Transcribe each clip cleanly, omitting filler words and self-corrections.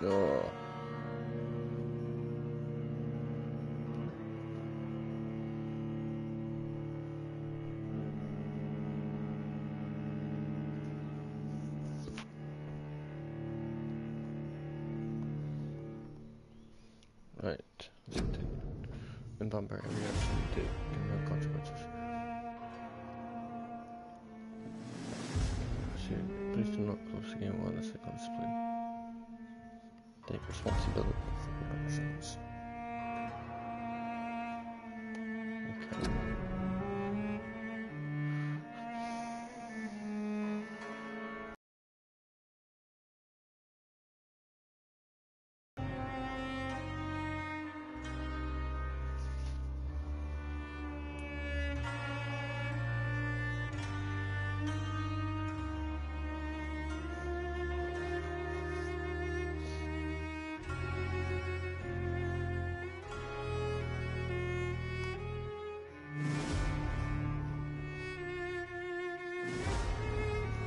Oh. Right. In Vampyr, every action you take can have consequences. So, please do not close the game while the second display. Take responsibility for your actions. Okay.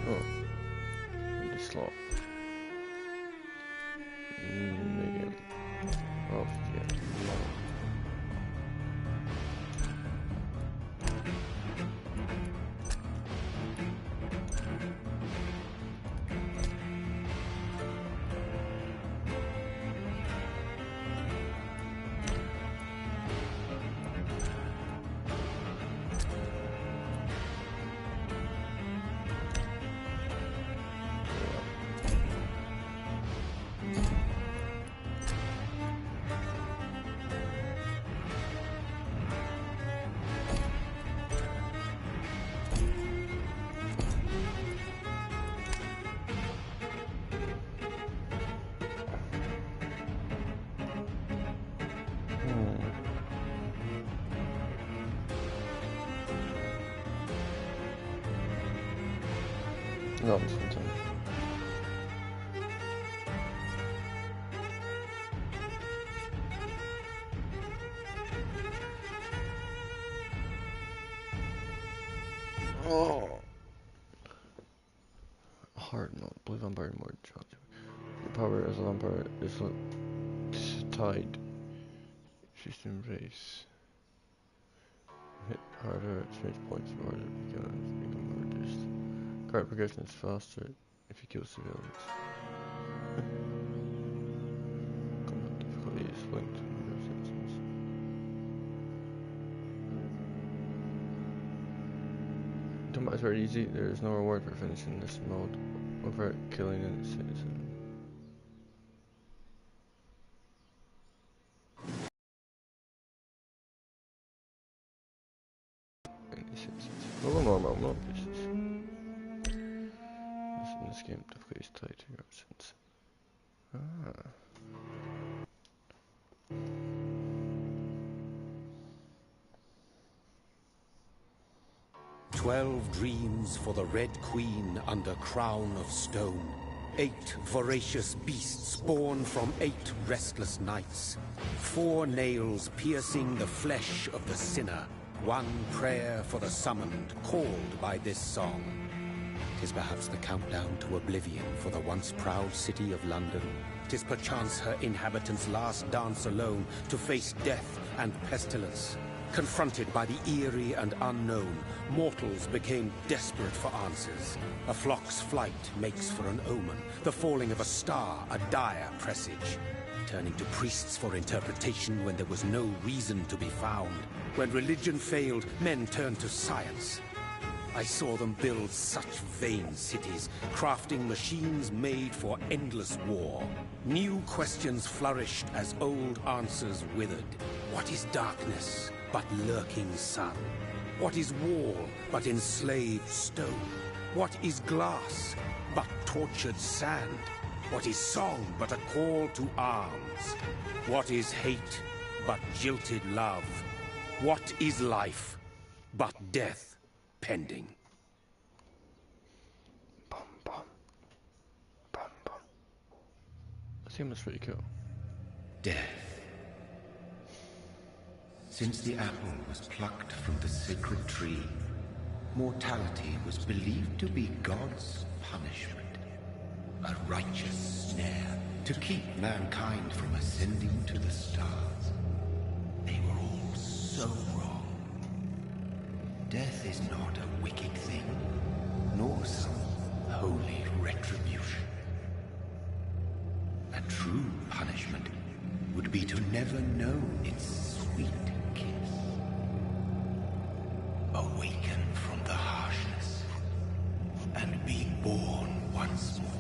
Oh, the slot. Medium. Oh, yeah. No, it's fine. Oh! Hard no. Blue Vampyr more challenging. Your power as a vampire is tied. System race. Hit harder, change points in order become reduced. Card progression is faster if you kill civilians. Combat difficulty is linked to number of citizens. Combat is very easy. There is no reward for finishing this mode over killing any citizen. Well, normal, no pieces. In this game, difficulty is tied to your absence. Ah. 12 dreams for the Red Queen under crown of stone. 8 voracious beasts born from 8 restless nights. 4 nails piercing the flesh of the sinner. 1 prayer for the summoned, called by this song. 'Tis perhaps the countdown to oblivion for the once proud city of London. 'Tis perchance her inhabitants' last dance alone to face death and pestilence. Confronted by the eerie and unknown, mortals became desperate for answers. A flock's flight makes for an omen, the falling of a star a dire presage. Turning to priests for interpretation when there was no reason to be found. When religion failed, men turned to science. I saw them build such vain cities, crafting machines made for endless war. New questions flourished as old answers withered. What is darkness but lurking sun? What is wall but enslaved stone? What is glass but tortured sand? What is song but a call to arms? What is hate but jilted love? What is life but death pending? Bum, bum. Bum, bum. That theme was pretty cool. Death. Since the apple was plucked from the sacred tree, mortality was believed to be God's punishment. A righteous snare to keep mankind from ascending to the stars. They were all so wrong. Death is not a wicked thing, nor some holy retribution. A true punishment would be to never know its sweet kiss. Awaken from the harshness and be born once more.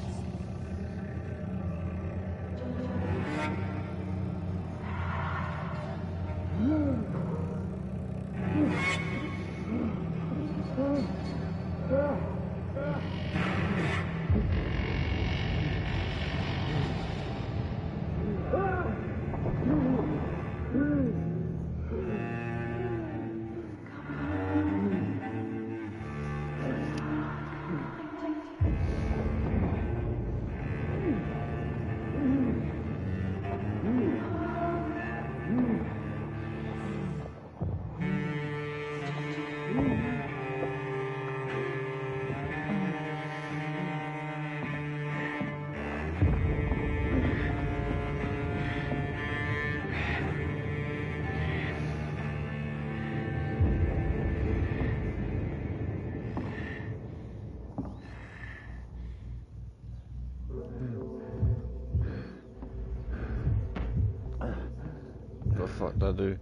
What the fuck did I do?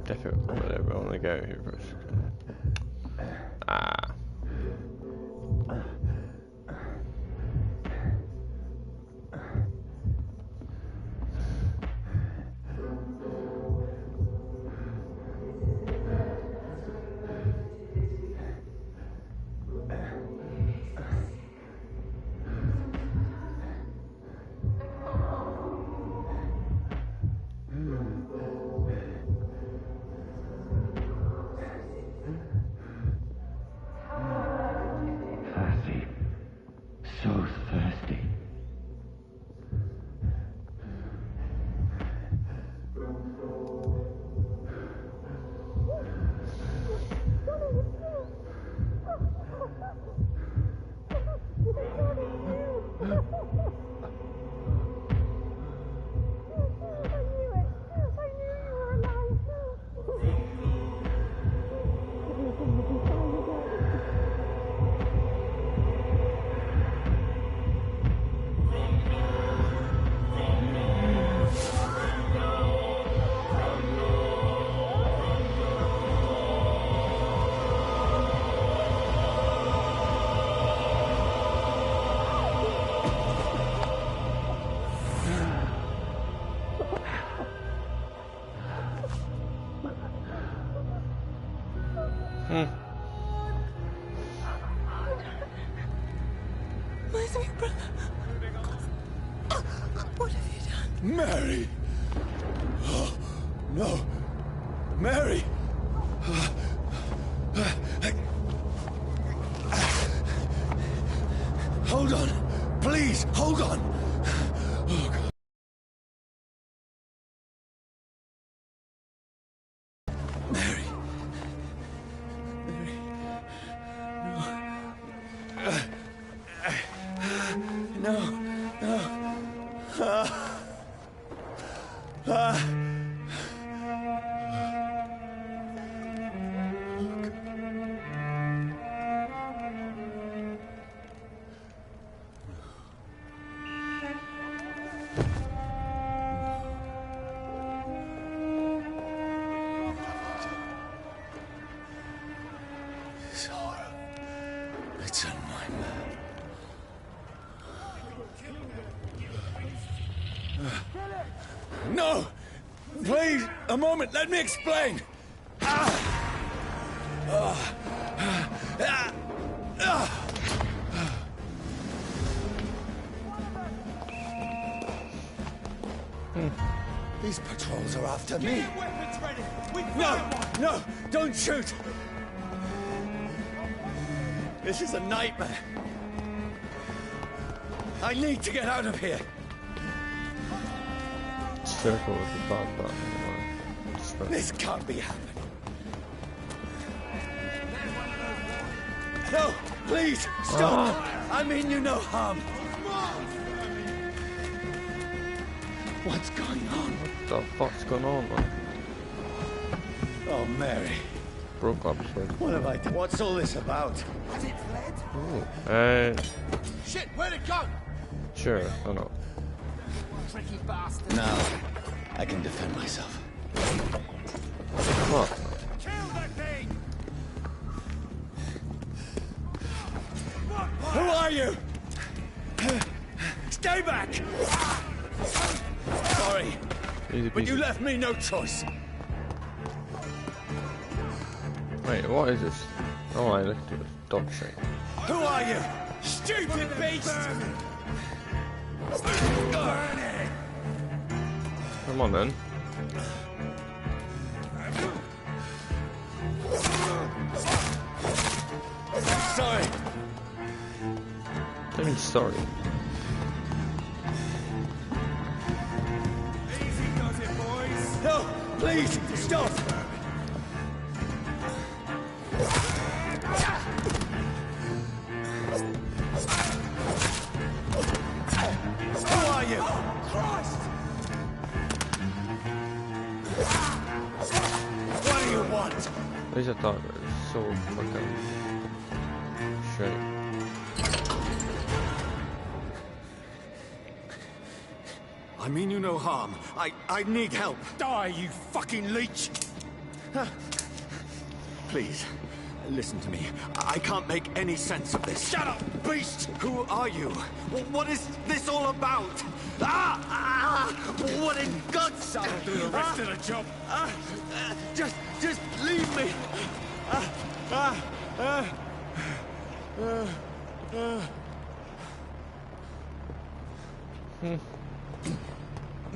Definitely, whatever, I want to go here first. Ah. Thirsty. So thirsty. My sweet brother. What have you done? Mary! Oh, no! Mary! Hold on! Please, hold on! Oh, God. Mary! Mary! No! No! This horror. It's a nightmare. No! Please, a moment, let me explain! These patrols are after me. Get weapons ready. No! Don't shoot! This is a nightmare. I need to get out of here. Circle with the bot button. This can't be happening. No! Please, stop! I mean you no harm. What's going on? What the fuck's going on, man? Oh, Mary. Broke up his What have I done? What's all this about? Has it fled? Shit, where'd it go? Sure, I know. Tricky bastard. Now, I can defend myself. What? Kill the thing! Who are you? Stay back! Sorry, Easy but you peasy. left me no choice. Wait, what is this? Oh, I looked at the dog shit. Who are you? Stupid beast! Burn it! Come on then. Sorry. I mean, sorry. Easy does it, boys. No, please, stop. Who are you? Christ! What do you want? At least I thought it was so fucking shit. I mean you no harm. I need help. Die, you fucking leech! Please, listen to me. I can't make any sense of this. Shut up, beast! Who are you? What is this all about? What in God's... I'll do the rest of the job. Just leave me.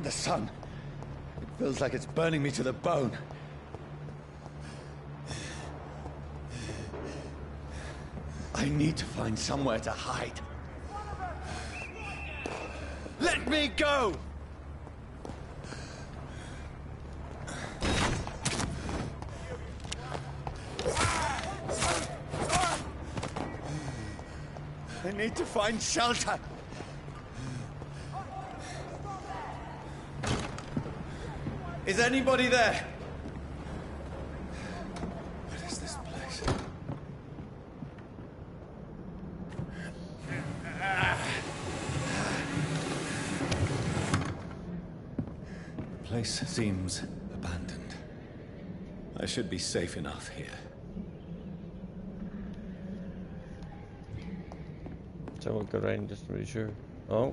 The sun. It feels like it's burning me to the bone. I need to find somewhere to hide. Let me go! I need to find shelter. Is anybody there? What is this place? The place seems abandoned. I should be safe enough here. So we'll go around just to be sure. Oh.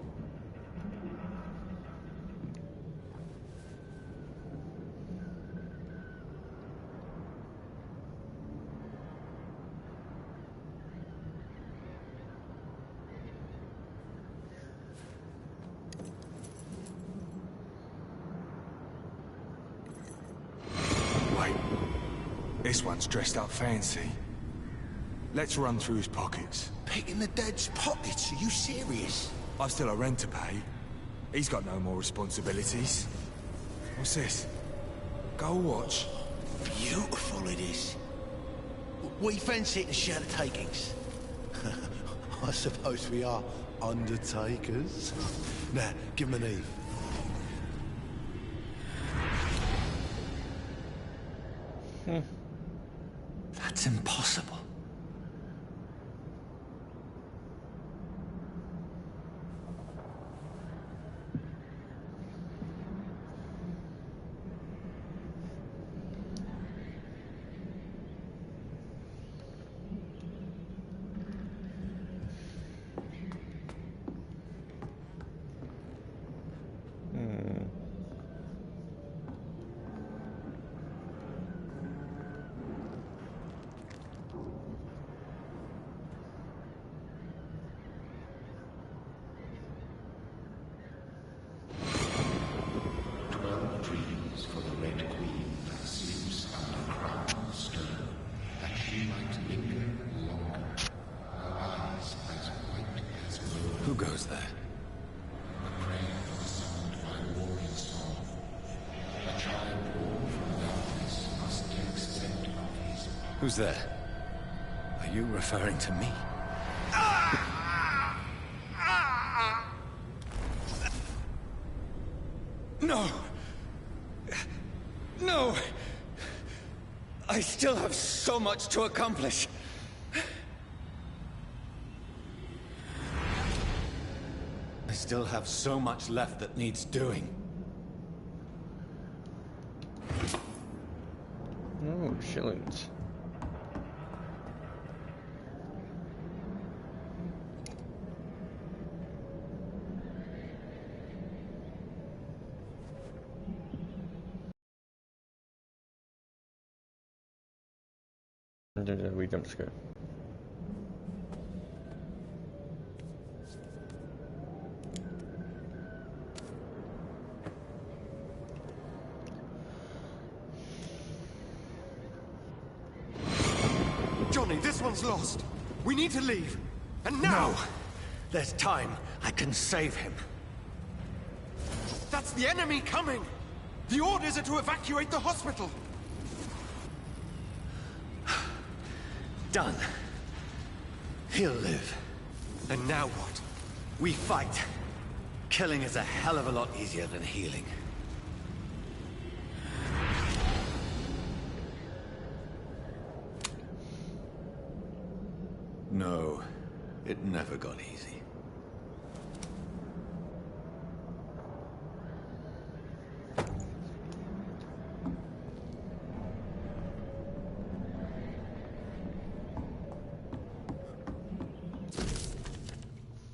Wait, this one's dressed up fancy. Let's run through his pockets. Picking the dead's pockets? Are you serious? I've still a rent to pay. He's got no more responsibilities. What's this? Gold watch. Beautiful it is. We fancy it to share the takings. I suppose we are undertakers. Now, give him an eve. That's impossible. Who goes there? Who's there? Are you referring to me? No! No! I still have so much to accomplish. I still have so much left that needs doing. No, shillings. And there's a wee jump scare. Johnny, this one's lost. We need to leave. And now! No! There's time. I can save him. That's the enemy coming! The orders are to evacuate the hospital! Done. He'll live. And now what? We fight. Killing is a hell of a lot easier than healing. No, it never got easy.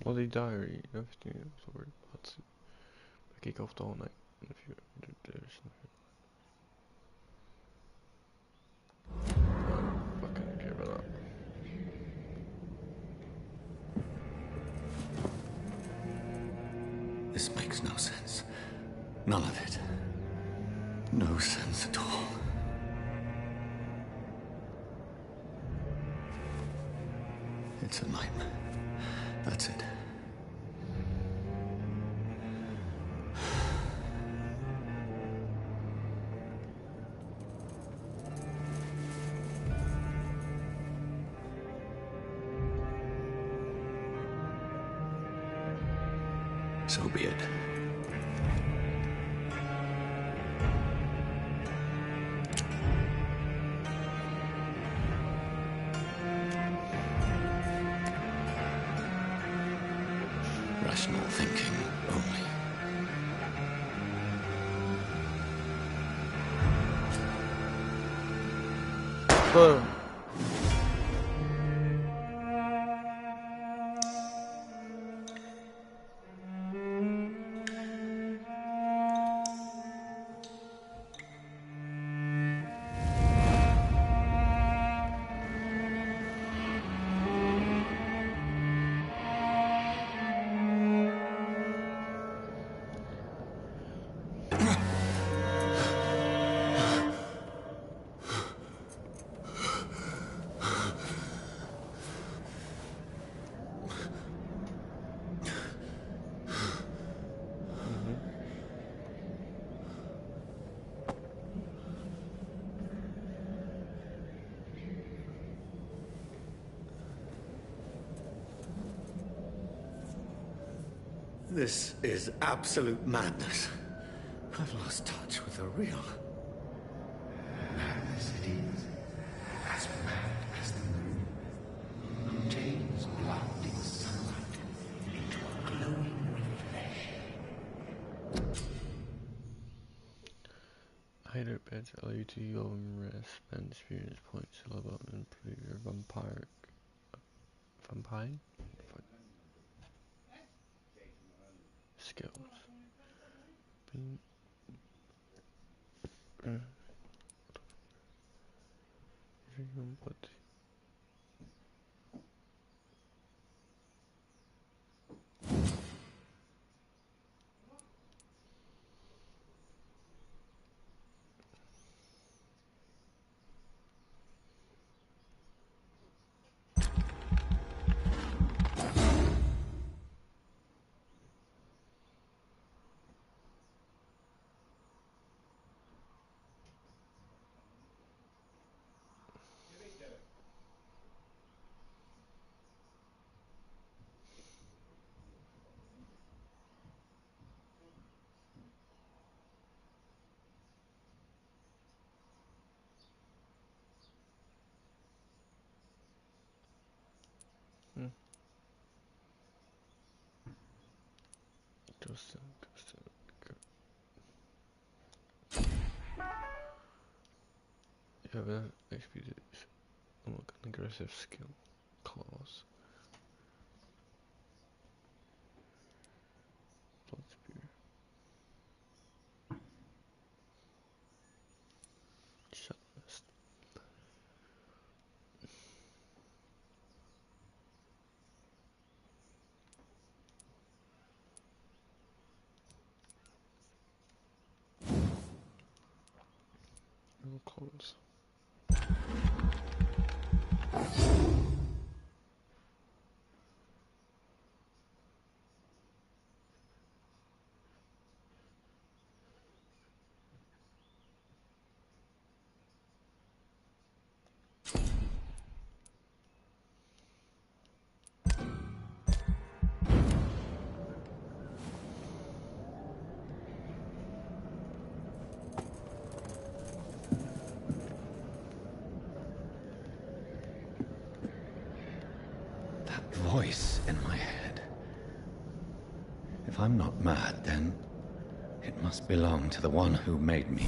Bloody diary. Everything is over. Wat ik over the whole night. If you there's fucking give it up. This makes no sense. None of it. No sense at all. It's a nightmare. That's it. So be it. Rational thinking only. Boom. This is absolute madness. I've lost touch with the real. Madness it is, as mad as the moon. Contains blinding sunlight into a glowing reflesh. Hideout beds allow you to heal and rest, spend experience points to level up and improve your vampire skills. But You have enough XP to unlock an aggressive skill. Claws. Blood spear. Shot mist. No clothes. Voice in my head. If I'm not mad, then it must belong to the one who made me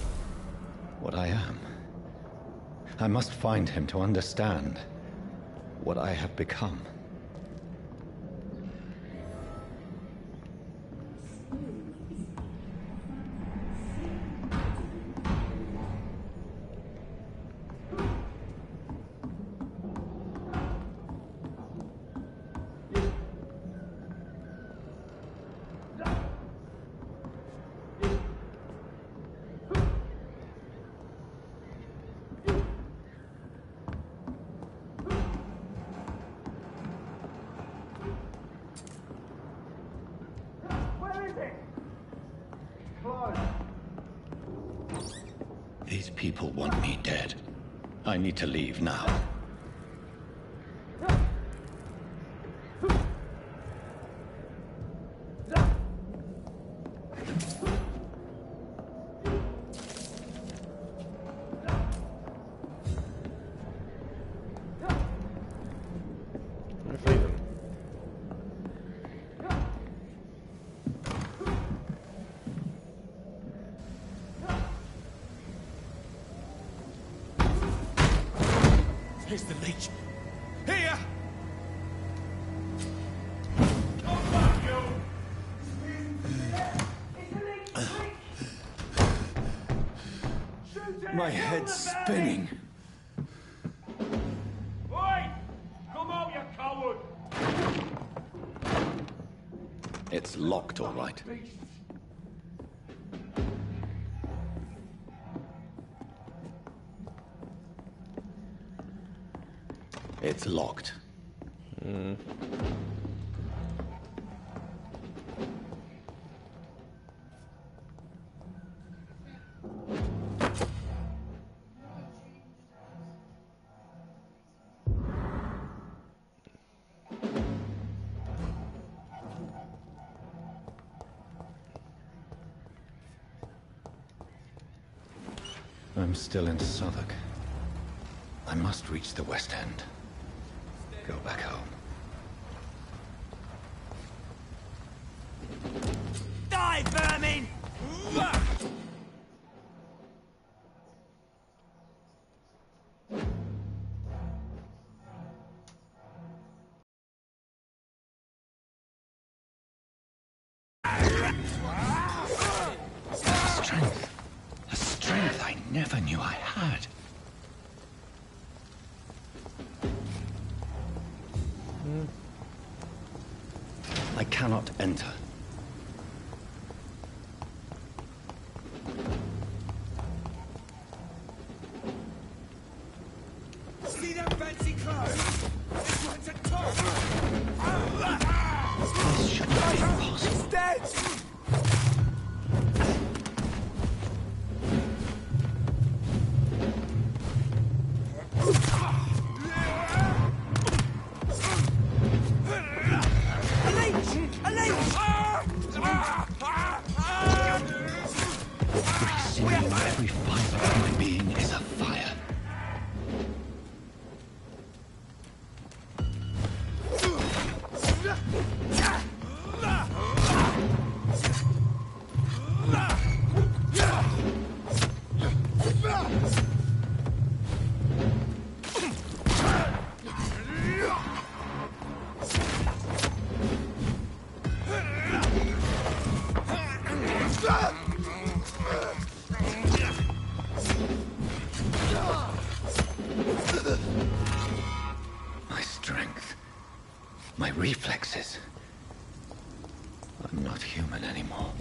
what I am. I must find him to understand what I have become. These people want me dead. I need to leave now. Here's the leech. Here! My head's spinning. Oi! Come out, you coward! It's locked, all right. It's locked. I'm still in Southwark. I must reach the West End. Go back home. Die, vermin! A strength I never knew I had. I cannot enter. See them fancy clothes? This one's a top! This should not be possible. He's dead! Every fiber of my being is afire. I'm not human anymore.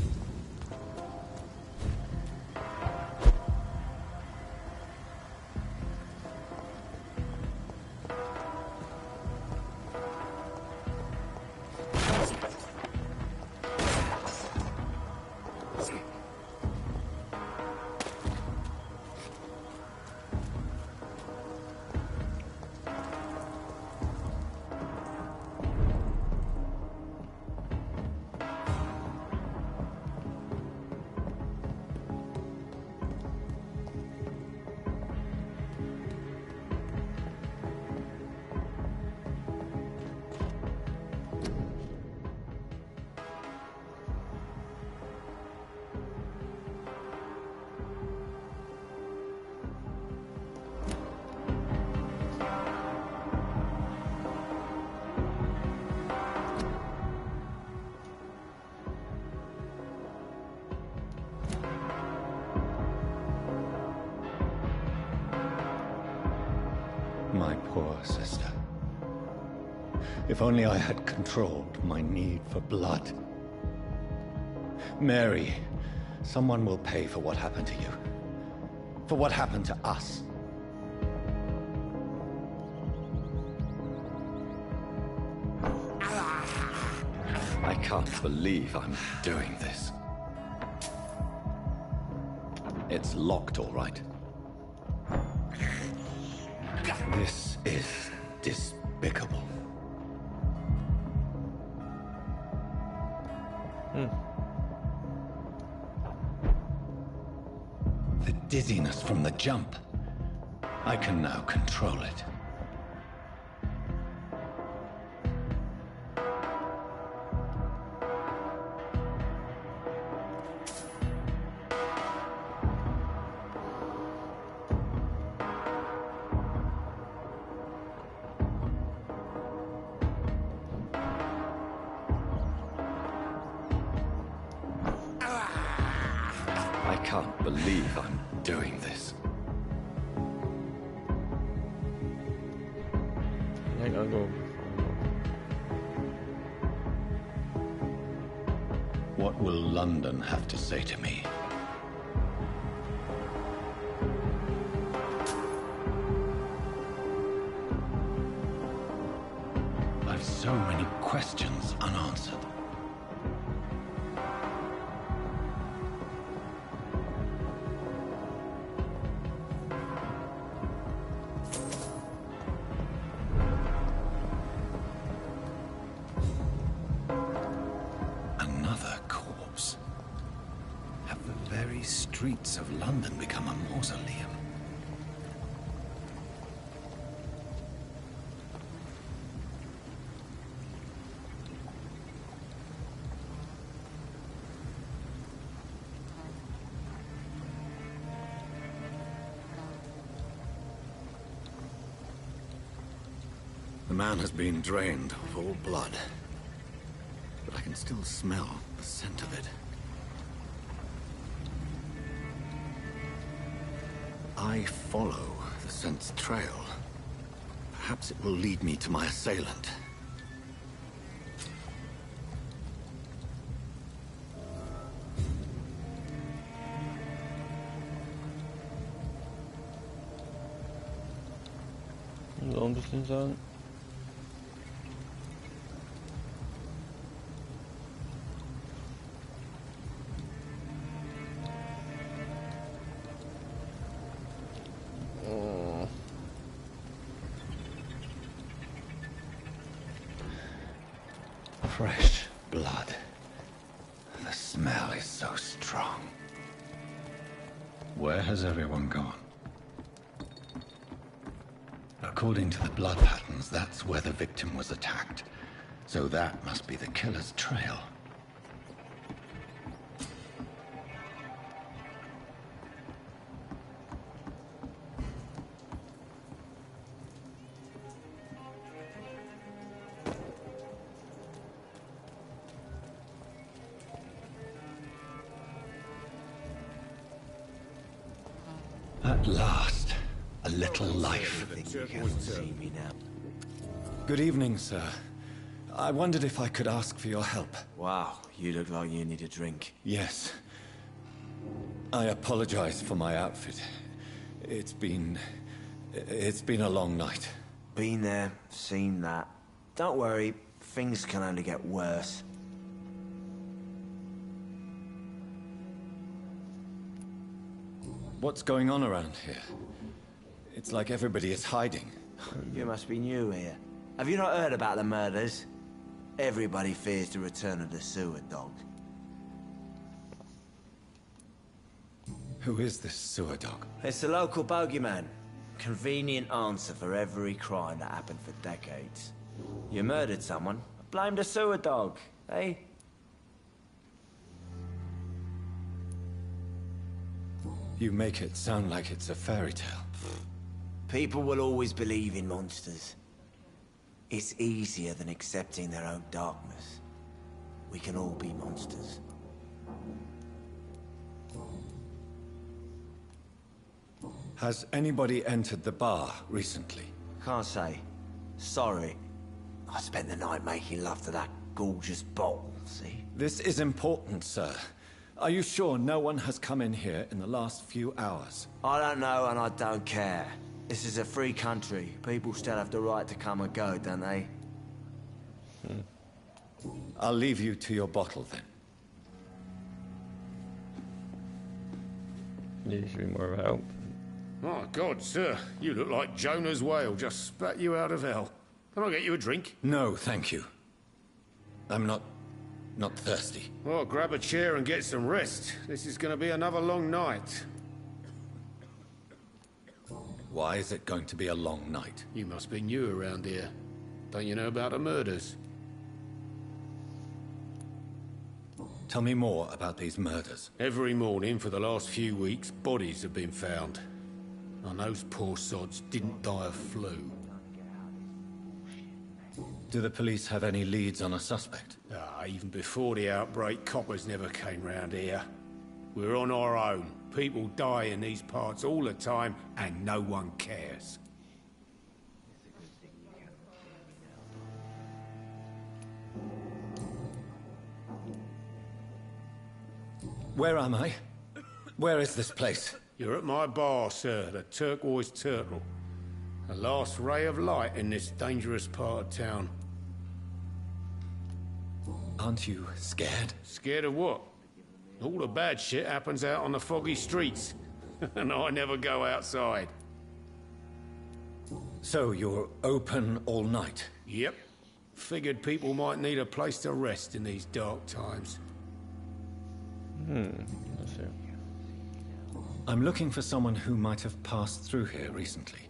My poor sister. If only I had controlled my need for blood. Mary, someone will pay for what happened to you. For what happened to us. I can't believe I'm doing this. It's locked, all right. This is despicable. The dizziness from the jump. I can now control it. I can't believe I'm doing this. I gotta go. What will London have to say to me? I've so many questions unanswered. Another corpse. Have the very streets of London become a mausoleum? The man has been drained of all blood, but I can still smell the scent of it. I follow the scent's trail. Perhaps it will lead me to my assailant. So ein bisschen sagen. Fresh blood. The smell is so strong. Where has everyone gone? According to the blood patterns, that's where the victim was attacked. So that must be the killer's trail. At last, a little life. Good evening, sir. I wondered if I could ask for your help. Wow, you look like you need a drink. Yes. I apologize for my outfit. It's been a long night. Been there, seen that. Don't worry, things can only get worse. What's going on around here? It's like everybody is hiding. You must be new here. Have you not heard about the murders? Everybody fears the return of the sewer dog. Who is this sewer dog? It's the local bogeyman. Convenient answer for every crime that happened for decades. You murdered someone, blame the sewer dog, eh? You make it sound like it's a fairy tale. People will always believe in monsters. It's easier than accepting their own darkness. We can all be monsters. Has anybody entered the bar recently? Can't say. Sorry. I spent the night making love to that gorgeous bottle, see? This is important, sir. Are you sure no one has come in here in the last few hours? I don't know and I don't care. This is a free country. People still have the right to come and go, don't they? I'll leave you to your bottle then. Need to be more help. My God, sir, you look like Jonah's whale just spat you out of hell. Can I get you a drink? No, thank you. I'm not thirsty. Well, grab a chair and get some rest. This is going to be another long night. Why is it going to be a long night? You must be new around here. Don't you know about the murders? Tell me more about these murders. Every morning for the last few weeks, bodies have been found. And those poor sods didn't die of flu. Do the police have any leads on a suspect? Even before the outbreak, coppers never came round here. We're on our own. People die in these parts all the time, and no one cares. Where am I? Where is this place? You're at my bar, sir, the Turquoise Turtle. The last ray of light in this dangerous part of town. Aren't you scared? Scared of what? All the bad shit happens out on the foggy streets. And I never go outside. So you're open all night? Yep. Figured people might need a place to rest in these dark times. Let's see. I'm looking for someone who might have passed through here recently.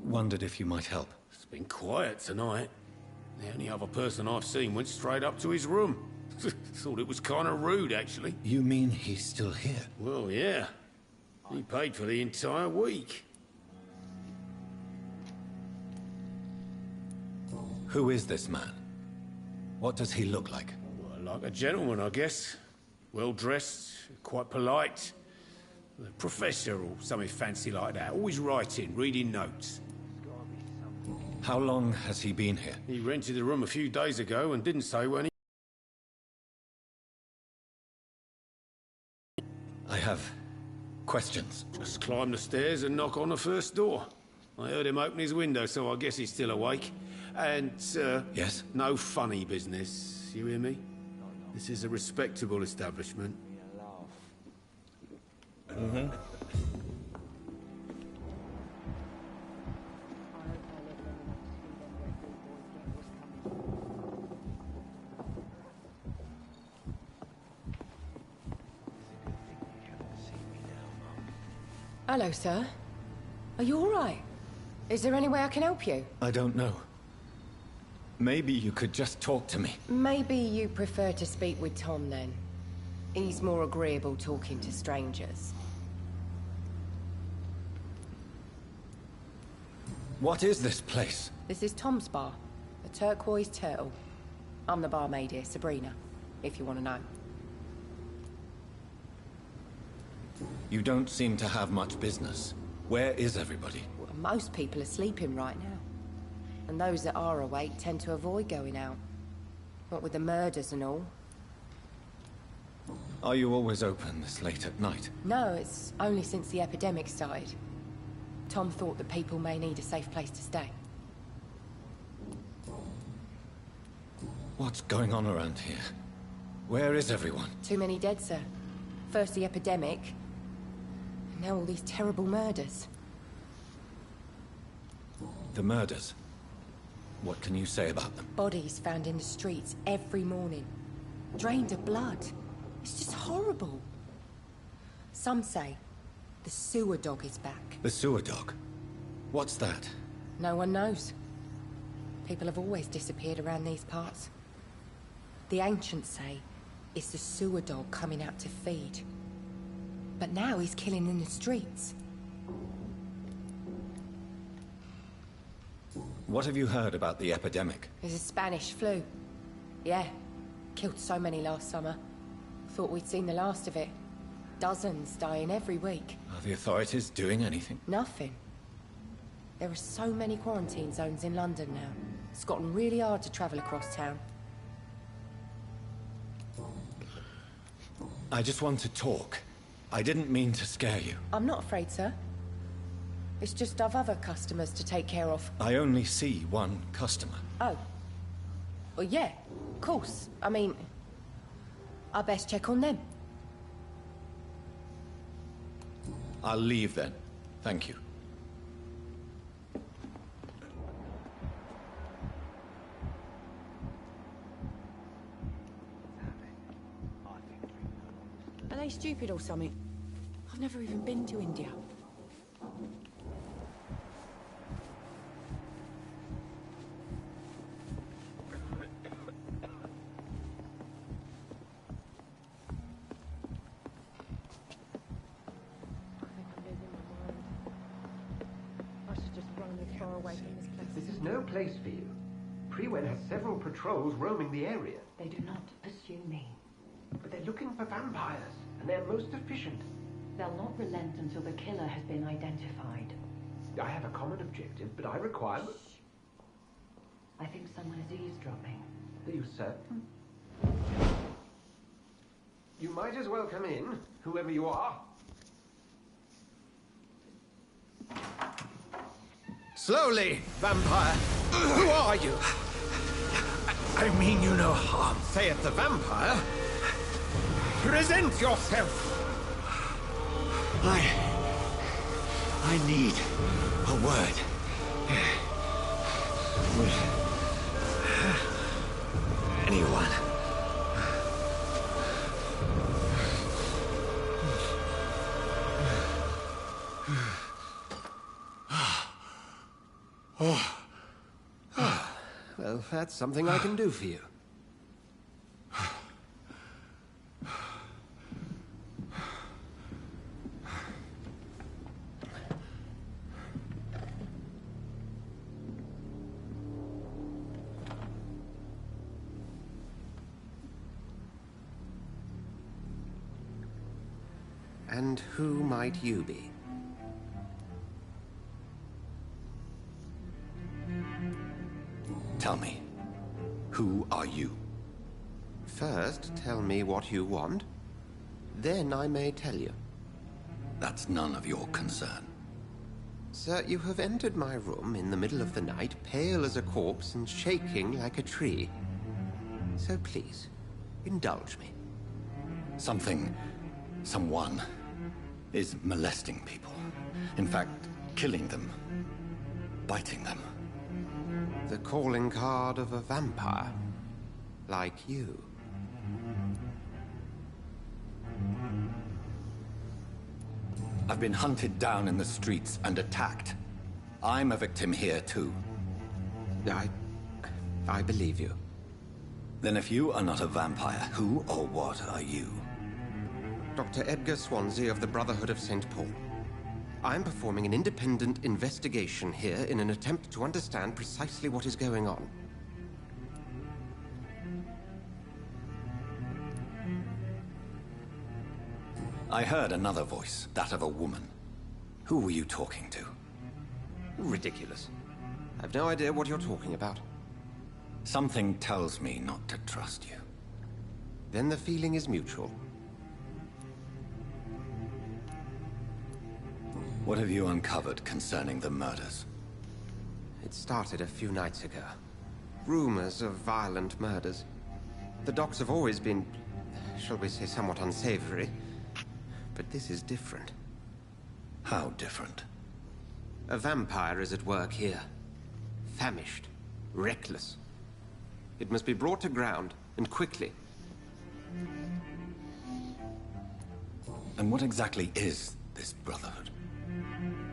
Wondered if you might help. It's been quiet tonight. The only other person I've seen went straight up to his room. Thought it was kind of rude, actually. You mean he's still here? Well, yeah. He paid for the entire week. Who is this man? What does he look like? Well, like a gentleman, I guess. Well-dressed, quite polite. A professor or something fancy like that. Always writing, reading notes. How long has he been here? He rented the room a few days ago and didn't say when he... I have questions. Just climb the stairs and knock on the first door. I heard him open his window, so I guess he's still awake. And, Yes? no funny business. You hear me? This is a respectable establishment. Hello, sir. Are you all right? Is there any way I can help you? I don't know. Maybe you could just talk to me. Maybe you prefer to speak with Tom, then. He's more agreeable talking to strangers. What is this place? This is Tom's bar, the Turquoise Turtle. I'm the barmaid here, Sabrina, if you want to know. You don't seem to have much business. Where is everybody? Well, most people are sleeping right now. And those that are awake tend to avoid going out. What with the murders and all. Are you always open this late at night? No, it's only since the epidemic started. Tom thought that people may need a safe place to stay. What's going on around here? Where is everyone? Too many dead, sir. First the epidemic, and now all these terrible murders. The murders? What can you say about them? Bodies found in the streets every morning. Drained of blood. It's just horrible. Some say the sewer dog is back. The sewer dog? What's that? No one knows. People have always disappeared around these parts. The ancients say it's the sewer dog coming out to feed. But now he's killing in the streets. What have you heard about the epidemic? There's a Spanish flu. Yeah. Killed so many last summer. Thought we'd seen the last of it. Dozens dying every week. Are the authorities doing anything? Nothing. There are so many quarantine zones in London now. It's gotten really hard to travel across town. I just want to talk. I didn't mean to scare you. I'm not afraid, sir. It's just I've other customers to take care of. I only see one customer. Oh. Well, yeah, of course. I mean, I best check on them. I'll leave then. Thank you. Are they stupid or something? I've never even been to India. This is no place for you. Prewen has several patrols roaming the area. They do not pursue me. But they're looking for vampires, and they're most efficient. They'll not relent until the killer has been identified. I have a common objective, but I require... I think someone is eavesdropping. Are you certain? You might as well come in, whoever you are. Slowly, vampire. Who are you? I mean you no harm. Saith the vampire. Present yourself. I need a word. Would anyone? Well, that's something I can do for you. And who might you be? Tell me, who are you? First, tell me what you want. Then I may tell you. That's none of your concern. Sir, you have entered my room in the middle of the night, pale as a corpse and shaking like a tree. So please, indulge me. Someone is molesting people. In fact, killing them. Biting them. The calling card of a vampire. Like you. I've been hunted down in the streets and attacked. I'm a victim here too. I believe you. Then if you are not a vampire, who or what are you? Dr. Edgar Swansea of the Brotherhood of St. Paul. I'm performing an independent investigation here in an attempt to understand precisely what is going on. I heard another voice, that of a woman. Who were you talking to? Ridiculous. I've no idea what you're talking about. Something tells me not to trust you. Then the feeling is mutual. What have you uncovered concerning the murders? It started a few nights ago. Rumors of violent murders. The docks have always been, shall we say, somewhat unsavory. But this is different. How different? A vampire is at work here. Famished. Reckless. It must be brought to ground, and quickly. And what exactly is this Brotherhood?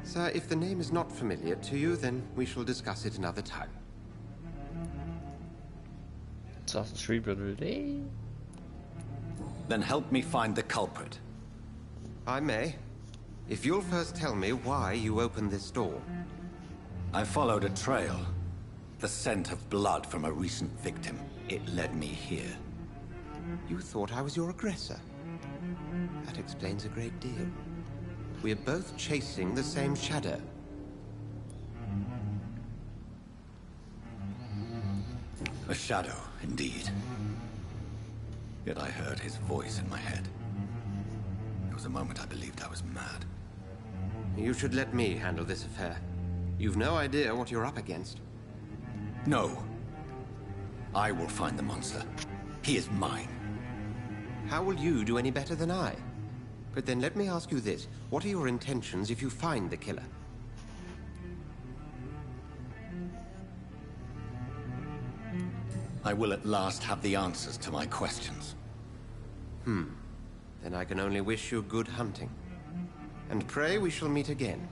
Sir, if the name is not familiar to you, then we shall discuss it another time. Assassin's Creed Brotherhood, eh? Then help me find the culprit. I may. If you'll first tell me why you opened this door. I followed a trail. The scent of blood from a recent victim. It led me here. You thought I was your aggressor. That explains a great deal. We are both chasing the same shadow. A shadow, indeed. Yet I heard his voice in my head. There was a moment I believed I was mad. You should let me handle this affair. You've no idea what you're up against. No. I will find the monster. He is mine. How will you do any better than I? But then let me ask you this. What are your intentions if you find the killer? I will at last have the answers to my questions. Then I can only wish you good hunting. And pray we shall meet again.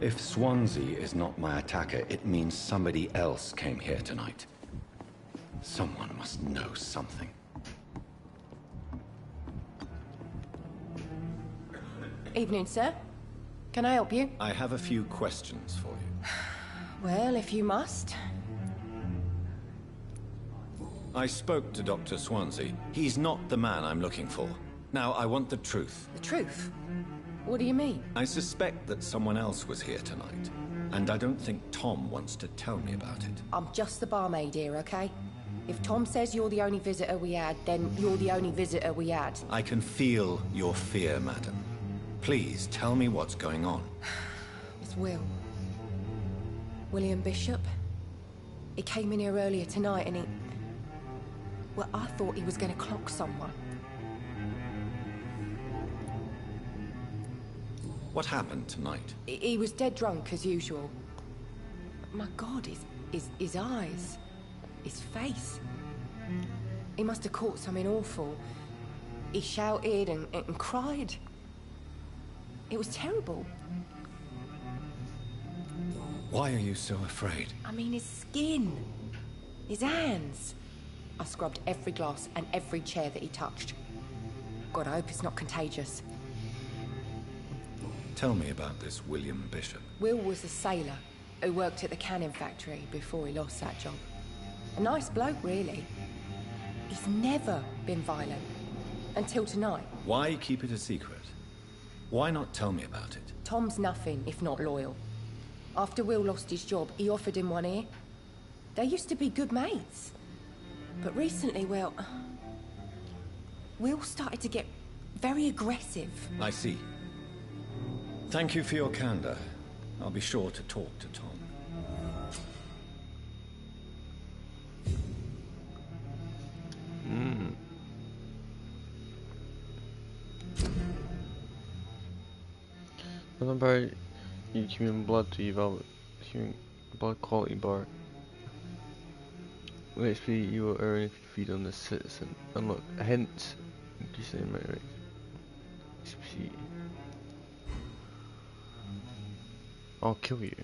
If Swansea is not my attacker, it means somebody else came here tonight. Someone must know something. Evening, sir. Can I help you? I have a few questions for you. Well, if you must. I spoke to Dr. Swansea. He's not the man I'm looking for. Now, I want the truth. The truth? What do you mean? I suspect that someone else was here tonight. And I don't think Tom wants to tell me about it. I'm just the barmaid here, okay? If Tom says you're the only visitor we had, then you're the only visitor we had. I can feel your fear, madam. Please, tell me what's going on. It's Will. William Bishop. He came in here earlier tonight and he... Well, I thought he was going to clock someone. What happened tonight? He was dead drunk, as usual. My God, his eyes. His face. He must have caught something awful. He shouted and cried. It was terrible. Why are you so afraid? I mean, his skin. His hands. I scrubbed every glass and every chair that he touched. God, I hope it's not contagious. Tell me about this William Bishop. Will was a sailor who worked at the cannon factory before he lost that job. A nice bloke, really. He's never been violent. Until tonight. Why keep it a secret? Why not tell me about it? Tom's nothing if not loyal. After Will lost his job, he offered him one ear. They used to be good mates. But recently, well... Will started to get very aggressive. I see. Thank you for your candor. I'll be sure to talk to Tom. The vampire eat human blood to evolve human blood quality bar. With XP you will earn if you feed on this citizen. Unlock a hint. Increase the amount of XP. I'll kill you.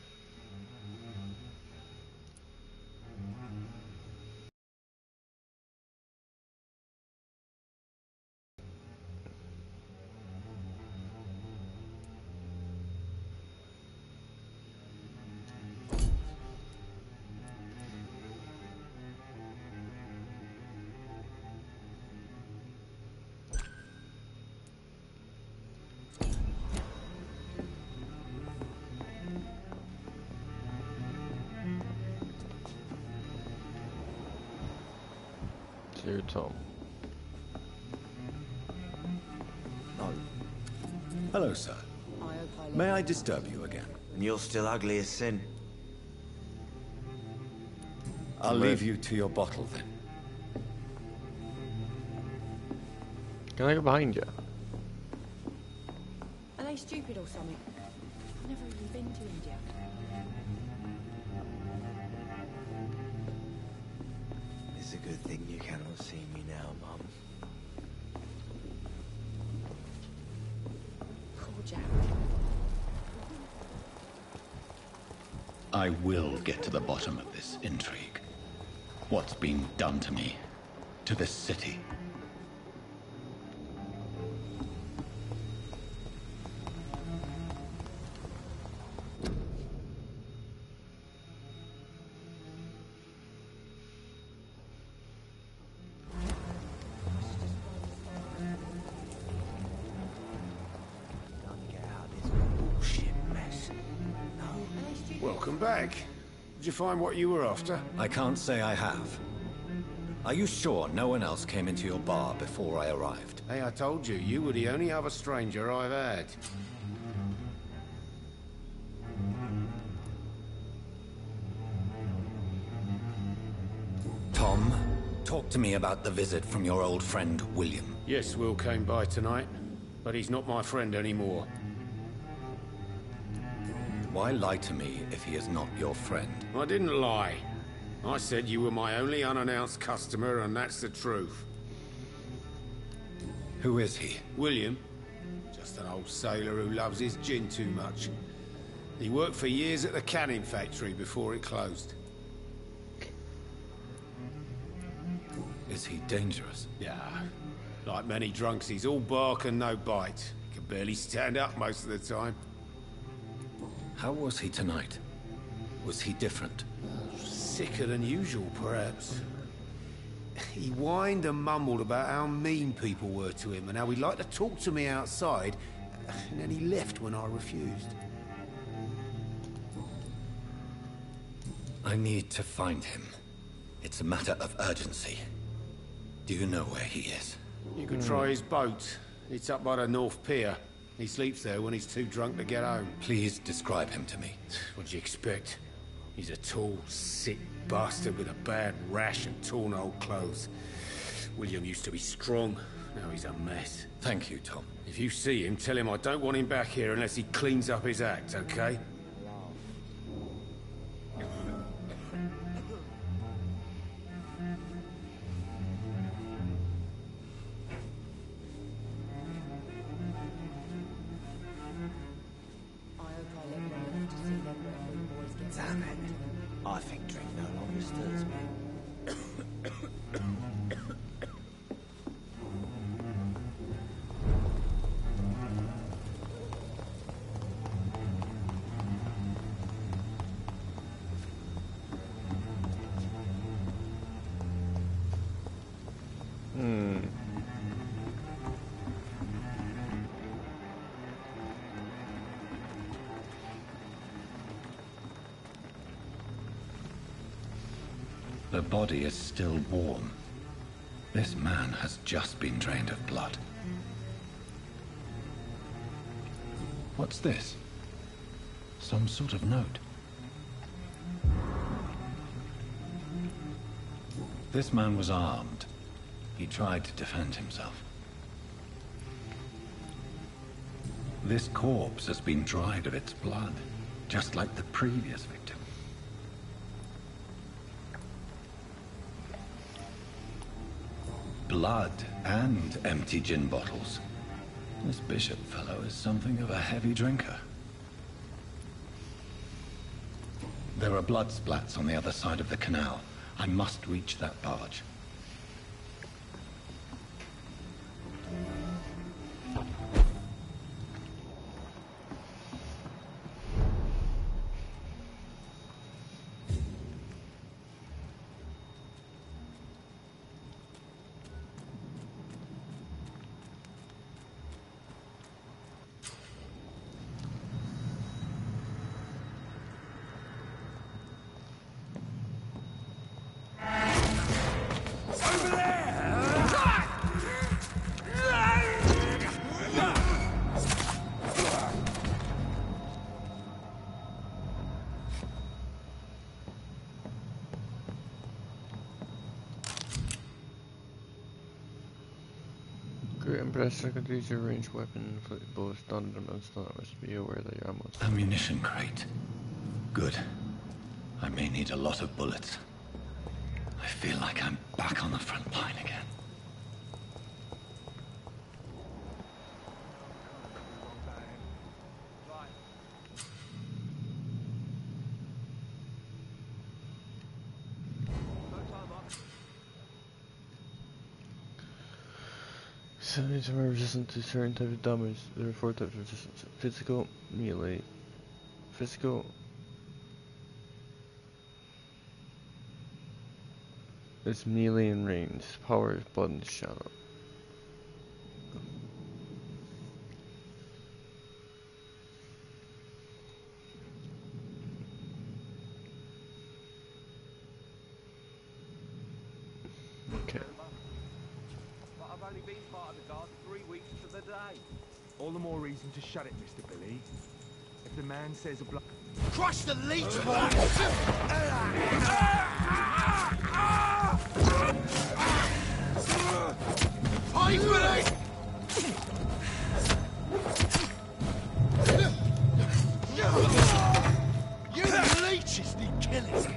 Dear Tom. Oh. Hello, sir. May I disturb you again? And you're still ugly as sin. I'll leave you to your bottle then. Can I go behind you? Are they stupid or something? I've never even been to India. It's a good thing you cannot see me now, Mum. Poor Jack. I will get to the bottom of this intrigue. What's been done to me, to this city. Welcome back. Did you find what you were after? I can't say I have. Are you sure no one else came into your bar before I arrived? Hey, I told you, you were the only other stranger I've had. Tom, talk to me about the visit from your old friend, William. Yes, Will came by tonight, but he's not my friend anymore. Why lie to me if he is not your friend? I didn't lie. I said you were my only unannounced customer, and that's the truth. Who is he? William. Just an old sailor who loves his gin too much. He worked for years at the canning factory before it closed. Is he dangerous? Yeah. Like many drunks, he's all bark and no bite. He can barely stand up most of the time. How was he tonight? Was he different? Sicker than usual, perhaps. He whined and mumbled about how mean people were to him and how he'd like to talk to me outside, and then he left when I refused. I need to find him. It's a matter of urgency. Do you know where he is? You could try his boat. It's up by the North Pier. He sleeps there when he's too drunk to get home. Please describe him to me. What'd you expect? He's a tall, sick bastard with a bad rash and torn old clothes. William used to be strong. Now he's a mess. Thank you, Tom. If you see him, tell him I don't want him back here unless he cleans up his act, okay? Damn it. I think drink no longer stirs me. The body is still warm. This man has just been drained of blood. What's this? Some sort of note. This man was armed. He tried to defend himself. This corpse has been dried of its blood, just like the previous victim. Blood and empty gin bottles. This bishop fellow is something of a heavy drinker. There are blood splats on the other side of the canal. I must reach that barge. Great Empressor could use your ranged weapon, both stunned and unstunned. Must be aware that your ammo. Ammunition crate. Good. I may need a lot of bullets. I feel like I'm back on the front line again. Enemies are resistant to certain types of damage. There are 4 types of resistance: physical, melee. Physical is melee and range. Power is blood and shadow. Okay. But I've only been part of the guard 3 weeks to the day. All the more reason to shut it, Mr. Billy. If the man says a blood... Crush the leech! Hi, Billy! You leeches need killing!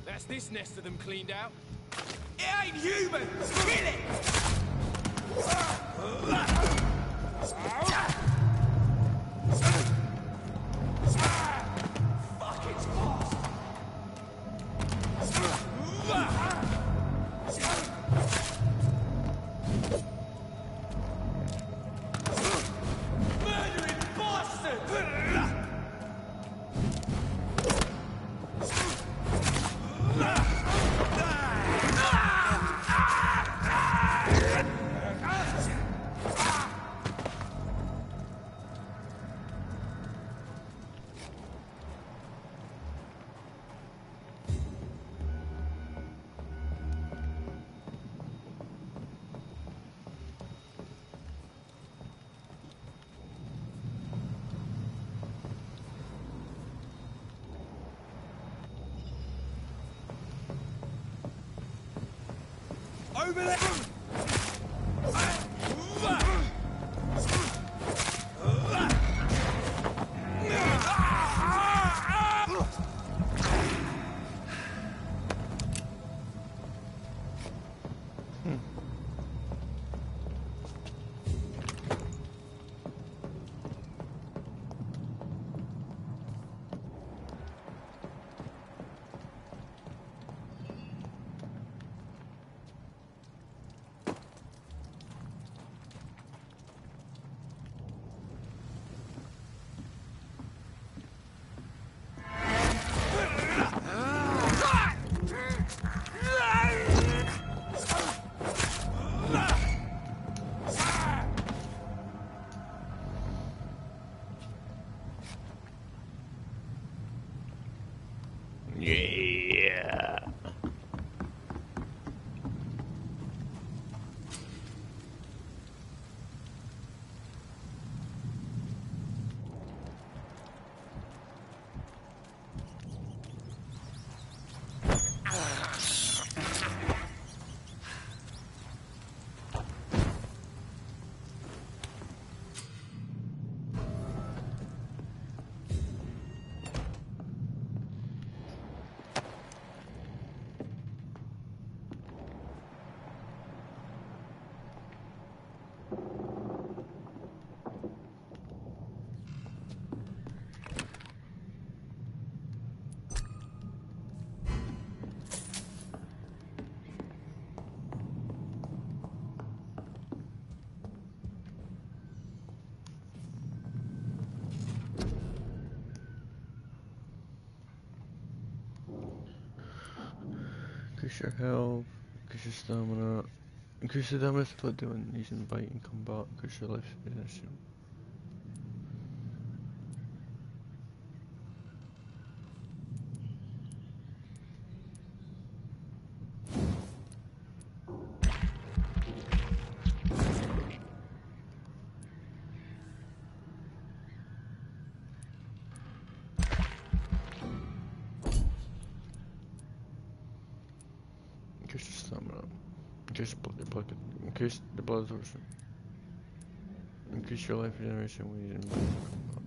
That's this nest of them cleaned out. It ain't human! Kill it! Fuck, it's fast! Murdering bastard! over there! Yeah. Increase your health, increase your stamina, increase the damage split when using bite in combat, increase your life initiative. Increase your stamina, increase the blood absorption, increase your life regeneration when using bite in combat.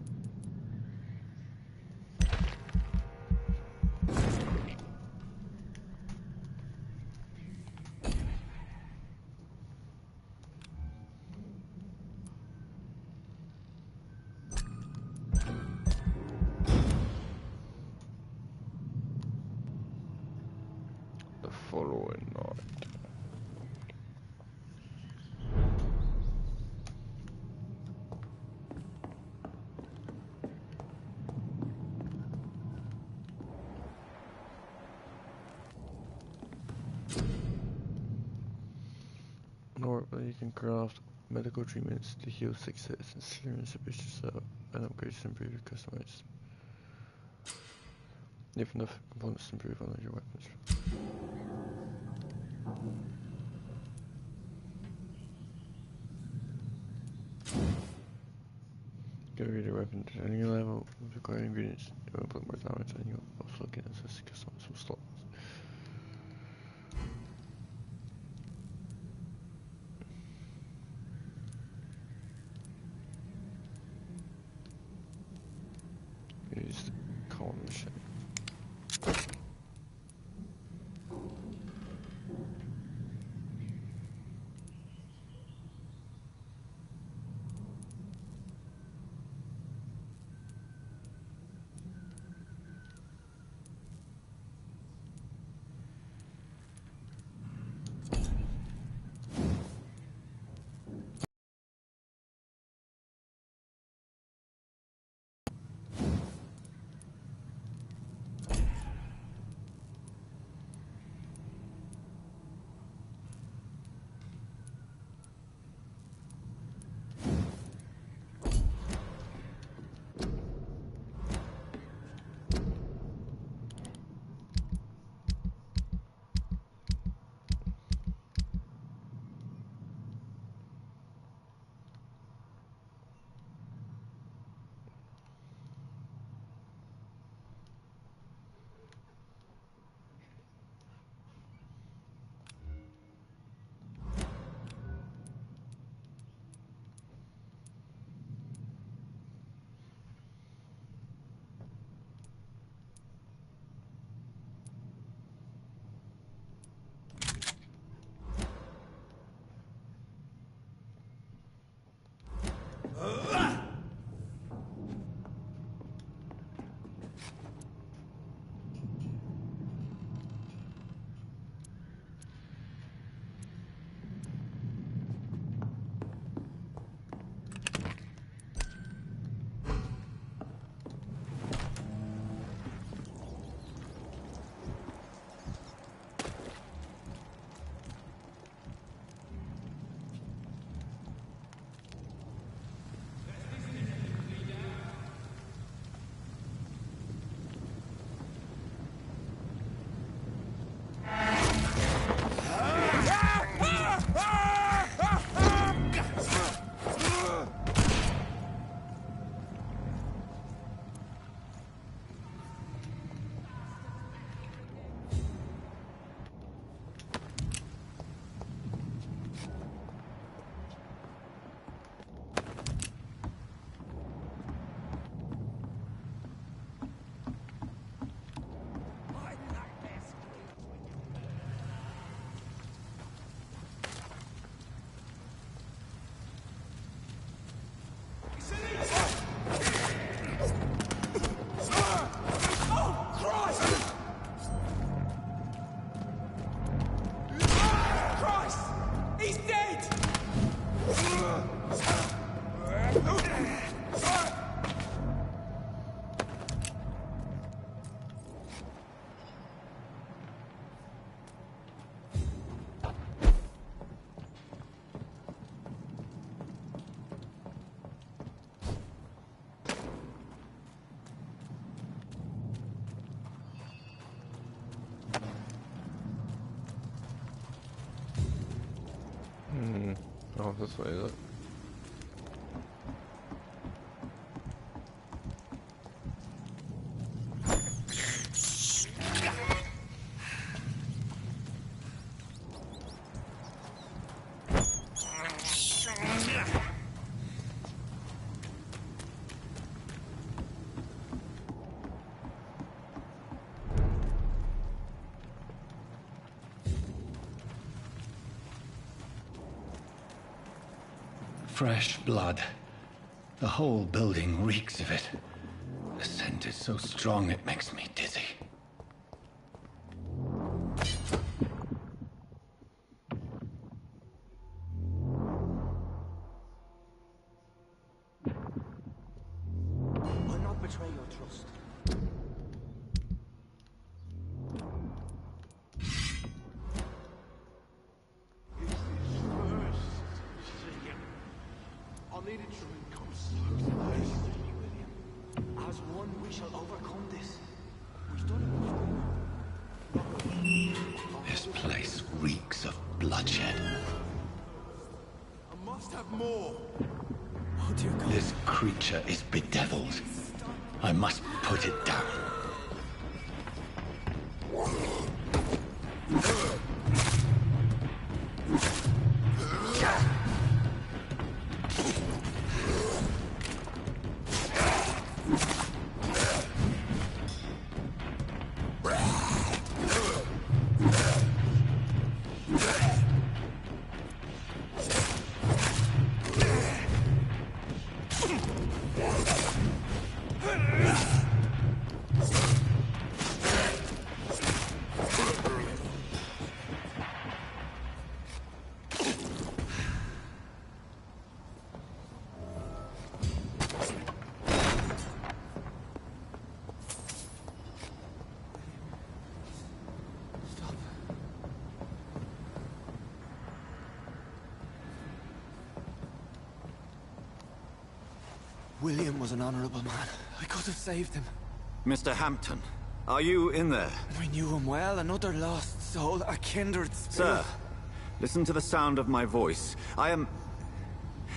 The following night. But you can craft medical treatments to heal sick citizens, clearance of yourself, and upgrades to improve your customized. If enough components to improve on your weapons. Get rid of your weapon to any level with required ingredients. It will put more damage and you'll also get access to customizable slots. Use the column machine. off this way, look. Fresh blood. The whole building reeks of it. The scent is so strong it makes me dizzy. I'll not betray your trust. I needed to come slow. William. As one, we shall overcome this. We've done it before. This place reeks of bloodshed. I must have more. Oh dear God. This creature is bedeviled. I must put it down. William was an honorable man. I could have saved him. Mr. Hampton, are you in there? I knew him well, another lost soul, a kindred spirit. Sir, listen to the sound of my voice. I'm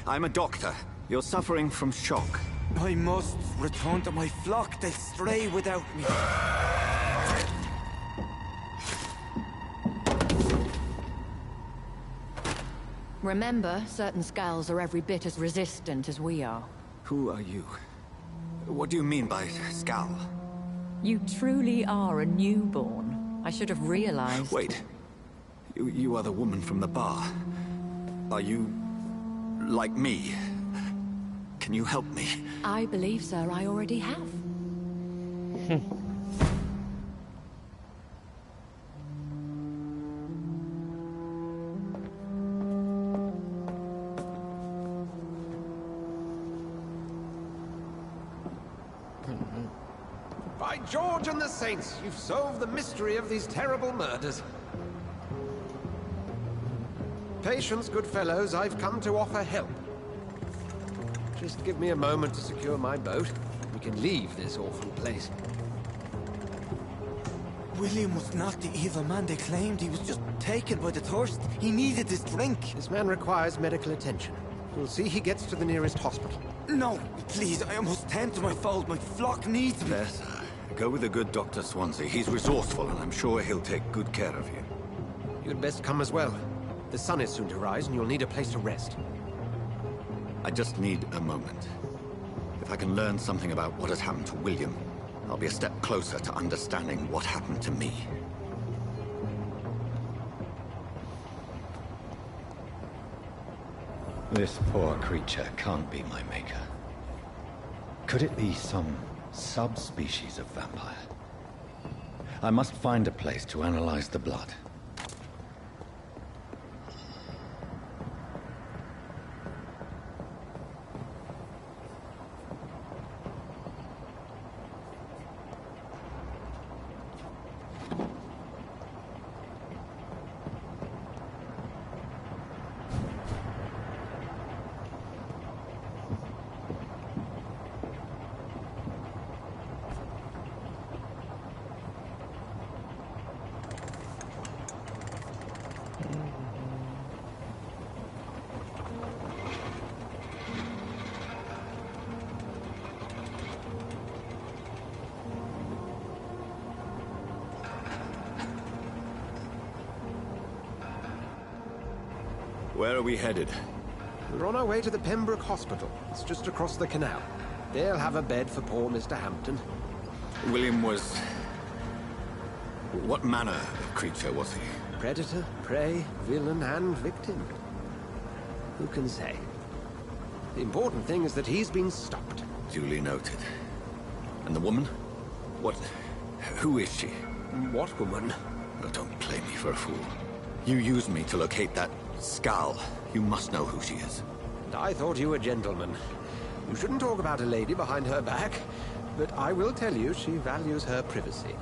a doctor. You're suffering from shock. I must return to my flock. They'll stray without me. Remember, certain skulls are every bit as resistant as we are. Who are you? What do you mean by Skal? You truly are a newborn. I should have realized. Wait. You are the woman from the bar. Are you... like me? Can you help me? I believe, sir, I already have. By George and the Saints, you've solved the mystery of these terrible murders. Patience, good fellows, I've come to offer help. Just give me a moment to secure my boat. We can leave this awful place. William was not the evil man they claimed. He was just taken by the thirst. He needed this drink. This man requires medical attention. We'll see he gets to the nearest hospital. No, please, I must tend to my fold. My flock needs me. There, sir. Go with the good Dr. Swansea. He's resourceful, and I'm sure he'll take good care of you. You'd best come as well. The sun is soon to rise, and you'll need a place to rest. I just need a moment. If I can learn something about what has happened to William, I'll be a step closer to understanding what happened to me. This poor creature can't be my maker. Could it be some subspecies of vampire? I must find a place to analyze the blood. Where are we headed? We're on our way to the Pembroke Hospital. It's just across the canal. They'll have a bed for poor Mr. Hampton. William was... What manner of creature was he? Predator, prey, villain, and victim. Who can say? The important thing is that he's been stopped. Duly noted. And the woman? What... Who is she? What woman? Oh, don't play me for a fool. You used me to locate that skull. You must know who she is. And I thought you a gentleman. You shouldn't talk about a lady behind her back, but I will tell you she values her privacy.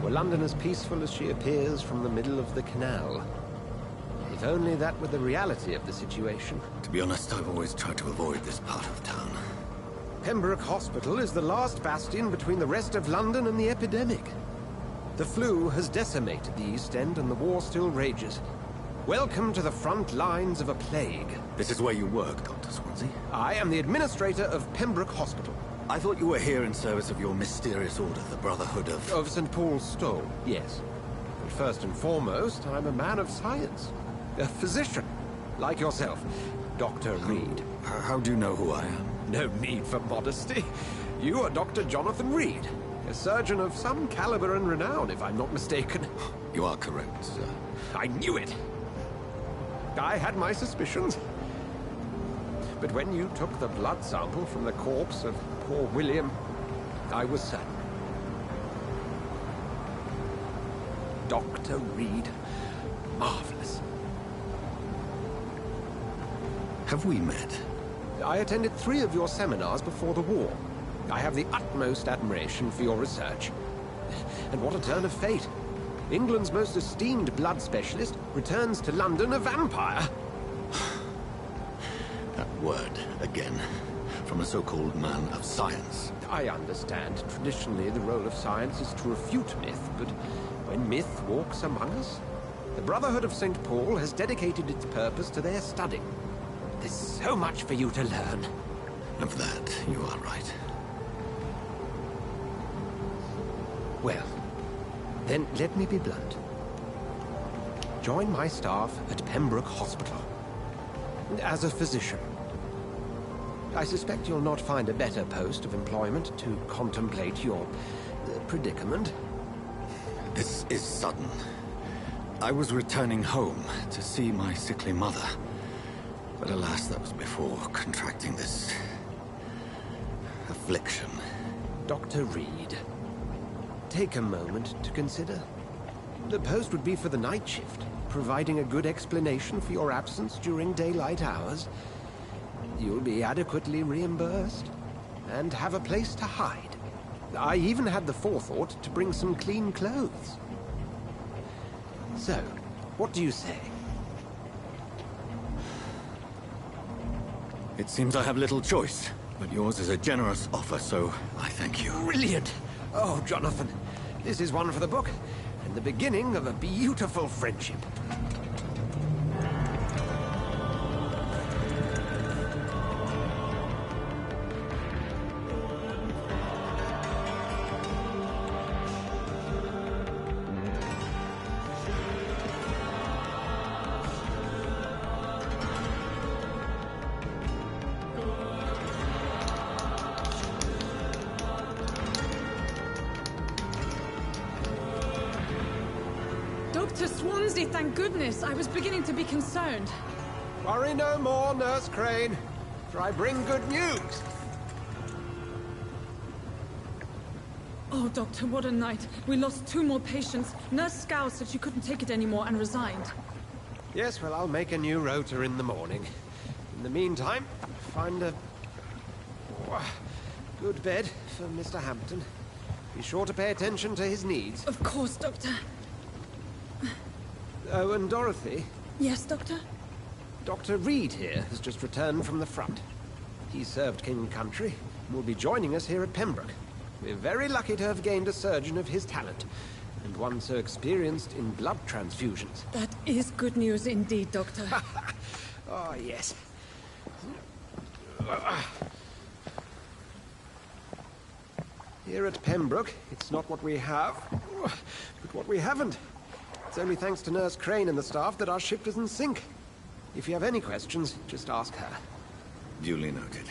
Were London as peaceful as she appears from the middle of the canal? If only that were the reality of the situation. To be honest, I've always tried to avoid this part of town. Pembroke Hospital is the last bastion between the rest of London and the epidemic. The flu has decimated the East End and the war still rages. Welcome to the front lines of a plague. This is where you work, Dr. Swansea? I am the administrator of Pembroke Hospital. I thought you were here in service of your mysterious order, the Brotherhood of... Of St. Paul's Stole, yes. But first and foremost, I'm a man of science. A physician, like yourself, Dr. Reed. How do you know who I am? No need for modesty. You are Dr. Jonathan Reed, a surgeon of some caliber and renown, if I'm not mistaken. You are correct, sir. I knew it. I had my suspicions. But when you took the blood sample from the corpse of poor William, I was certain. Dr. Reed. Marvelous. Have we met? I attended 3 of your seminars before the war. I have the utmost admiration for your research. And what a turn of fate. England's most esteemed blood specialist returns to London a vampire. That word, again, from a so-called man of science. I understand. Traditionally, the role of science is to refute myth, but when myth walks among us, the Brotherhood of St. Paul has dedicated its purpose to their study. There's so much for you to learn. Of that, you are right. Well, then let me be blunt. Join my staff at Pembroke Hospital. As a physician. I suspect you'll not find a better post of employment to contemplate your predicament. This is sudden. I was returning home to see my sickly mother. But alas, that was before contracting this... affliction. Dr. Reed, take a moment to consider. The post would be for the night shift, providing a good explanation for your absence during daylight hours. You'll be adequately reimbursed, and have a place to hide. I even had the forethought to bring some clean clothes. So, what do you say? It seems I have little choice, but yours is a generous offer, so I thank you. Brilliant! Oh, Jonathan, this is one for the book, and the beginning of a beautiful friendship. Dr. Swansea, thank goodness. I was beginning to be concerned. Worry no more, Nurse Crane, for I bring good news. Oh, Doctor, what a night. We lost 2 more patients. Nurse Scow said she couldn't take it anymore and resigned. Yes, well, I'll make a new rota in the morning. In the meantime, find a good bed for Mr. Hampton. Be sure to pay attention to his needs. Of course, Doctor. Oh, and Dorothy? Yes, Doctor? Dr. Reed here has just returned from the front. He served King and Country and will be joining us here at Pembroke. We're very lucky to have gained a surgeon of his talent, and one so experienced in blood transfusions. That is good news indeed, Doctor. Oh, yes. Here at Pembroke, it's not what we have, but what we haven't. It's only thanks to Nurse Crane and the staff that our ship doesn't sink. If you have any questions, just ask her. Duly noted.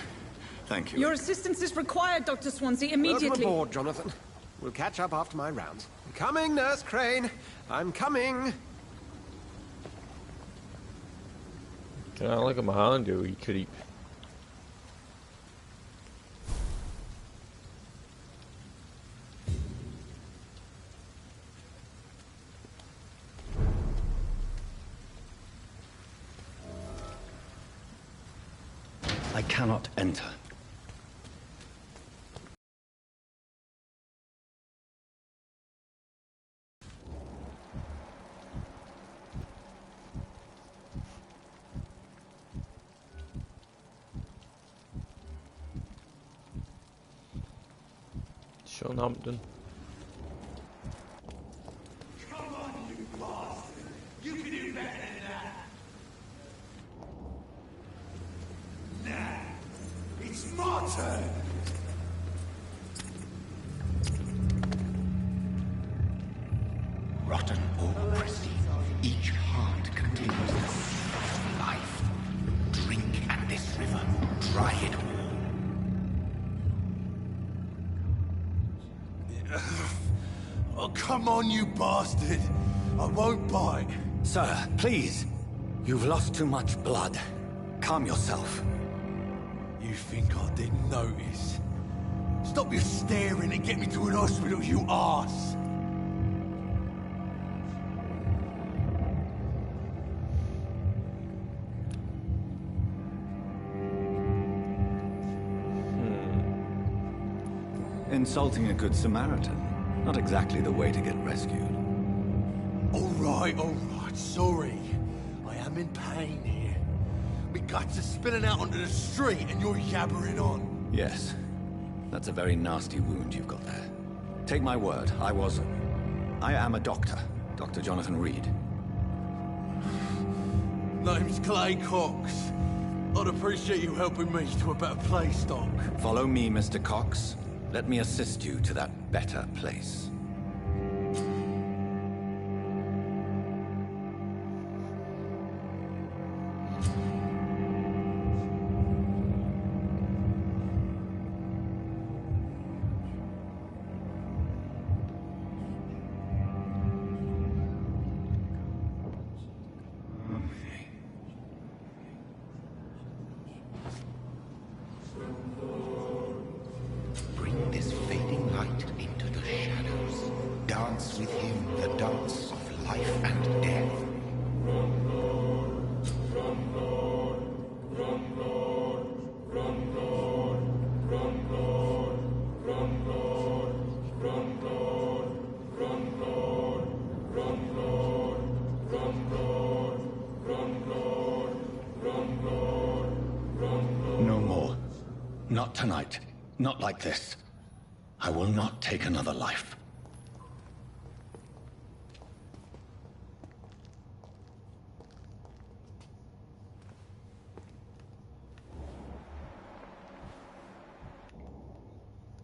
Thank you. Your assistance is required, Dr. Swansea, immediately. Welcome aboard, Jonathan. We'll catch up after my rounds. I'm coming, Nurse Crane. I'm coming. Can I look at my hand, you creep? I cannot enter. Southampton. Come on, you bastard! You can do better than that! Now, it's my turn! Rotten or pristine, each heart contains the seed of life. Drink at this river, dry it all. Oh, come on, you bastard! I won't bite. Sir, please. You've lost too much blood. Calm yourself. You think I didn't notice? Stop your staring and get me to an hospital, you arse! Insulting a good Samaritan. Not exactly the way to get rescued. All right, sorry. I am in pain here. My guts are spilling out onto the street and you're yabbering on. Yes. That's a very nasty wound you've got there. Take my word, I am a doctor. Dr. Jonathan Reed. Name's Clay Cox. I'd appreciate you helping me to a better place, Doc. Follow me, Mr. Cox. Let me assist you to that better place. Bring this fading light into the shadows. Dance with him the dance of life and death. No more. Not tonight. Not like this. I will not take another life.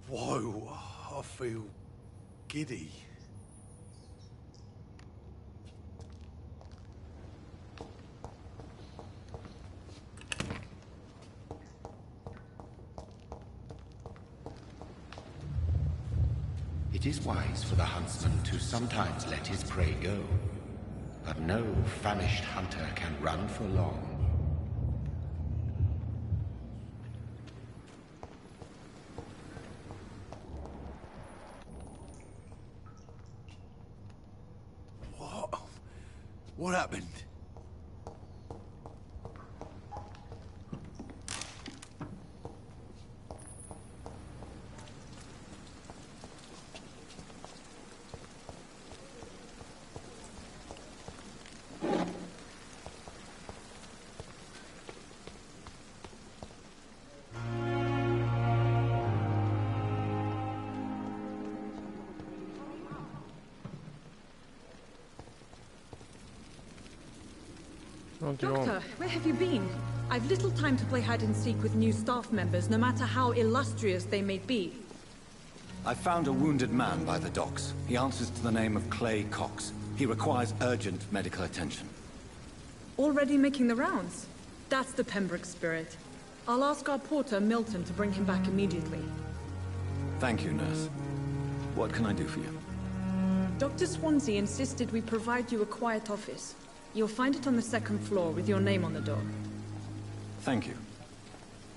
Whoa, I feel giddy. It is wise for the huntsman to sometimes let his prey go, but no famished hunter can run for long. What happened? Doctor, where have you been? I've little time to play hide and seek with new staff members, no matter how illustrious they may be. I found a wounded man by the docks. He answers to the name of Clay Cox. He requires urgent medical attention. Already making the rounds? That's the Pembroke spirit. I'll ask our porter, Milton, to bring him back immediately. Thank you, nurse. What can I do for you? Dr. Swansea insisted we provide you a quiet office. You'll find it on the second floor with your name on the door. Thank you.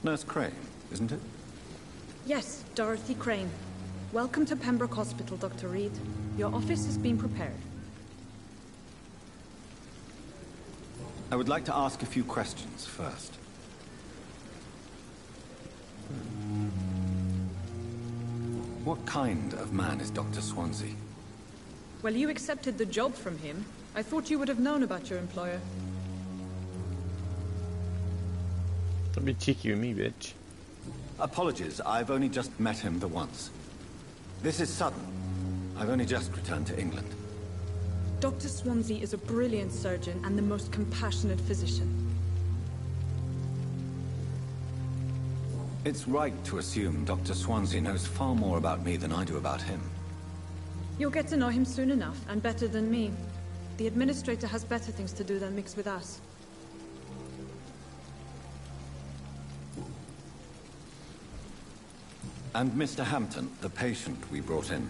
Nurse Crane, isn't it? Yes, Dorothy Crane. Welcome to Pembroke Hospital, Dr. Reed. Your office has been prepared. I would like to ask a few questions first. What kind of man is Dr. Swansea? Well, you accepted the job from him. I thought you would have known about your employer. Don't be cheeky with me, bitch. Apologies, I've only just met him the once. This is sudden. I've only just returned to England. Dr. Swansea is a brilliant surgeon and the most compassionate physician. It's right to assume Dr. Swansea knows far more about me than I do about him. You'll get to know him soon enough, and better than me. The administrator has better things to do than mix with us. And Mr. Hampton, the patient we brought in,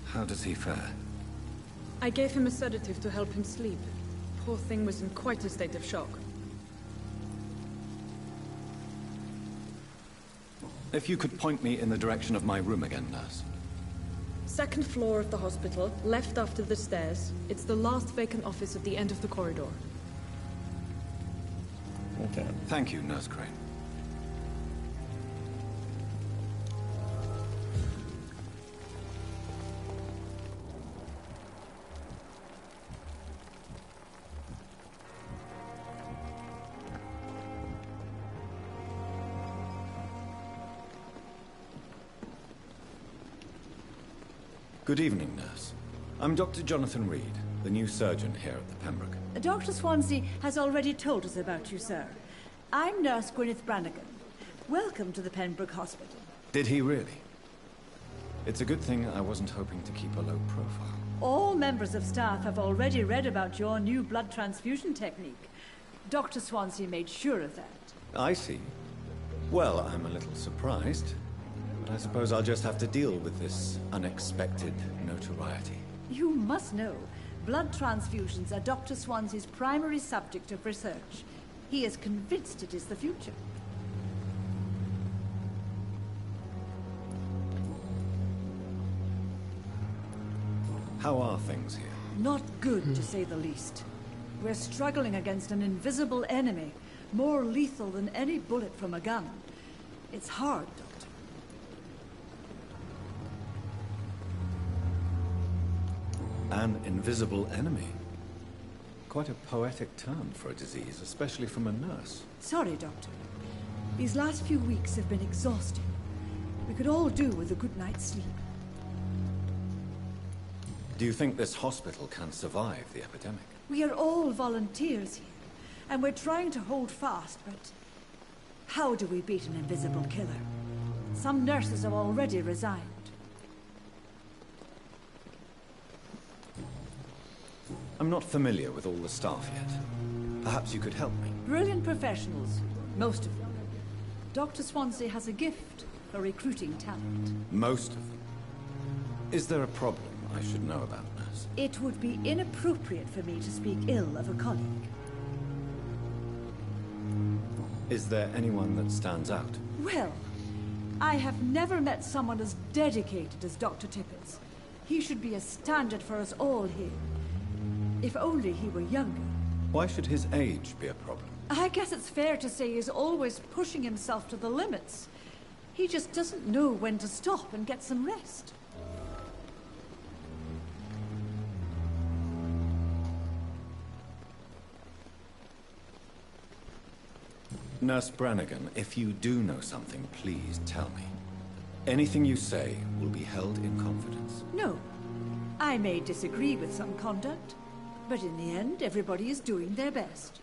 how does he fare? I gave him a sedative to help him sleep. Poor thing was in quite a state of shock. If you could point me in the direction of my room again, nurse. Second floor of the hospital, left after the stairs. It's the last vacant office at the end of the corridor. Okay. Thank you, Nurse Crane. Good evening, nurse. I'm Dr. Jonathan Reed, the new surgeon here at the Pembroke. Dr. Swansea has already told us about you, sir. I'm Nurse Gwyneth Brannigan. Welcome to the Pembroke Hospital. Did he really? It's a good thing I wasn't hoping to keep a low profile. All members of staff have already read about your new blood transfusion technique. Dr. Swansea made sure of that. I see. Well, I'm a little surprised. I suppose I'll just have to deal with this unexpected notoriety. You must know, blood transfusions are Dr. Swansea's primary subject of research. He is convinced it is the future. How are things here? Not good, to say the least. We're struggling against an invisible enemy, more lethal than any bullet from a gun. It's hard, Doctor. An invisible enemy. Quite a poetic term for a disease, especially from a nurse. Sorry, Doctor. These last few weeks have been exhausting. We could all do with a good night's sleep. Do you think this hospital can survive the epidemic? We are all volunteers here, and we're trying to hold fast, but how do we beat an invisible killer? Some nurses have already resigned. I'm not familiar with all the staff yet. Perhaps you could help me. Brilliant professionals, most of them. Dr. Swansea has a gift for recruiting talent. Most of them? Is there a problem I should know about, nurse? It would be inappropriate for me to speak ill of a colleague. Is there anyone that stands out? Well, I have never met someone as dedicated as Dr. Tippins. He should be a standard for us all here. If only he were younger. Why should his age be a problem? I guess it's fair to say he's always pushing himself to the limits. He just doesn't know when to stop and get some rest. Nurse Brannigan, if you do know something, please tell me. Anything you say will be held in confidence. No. I may disagree with some conduct, but in the end, everybody is doing their best.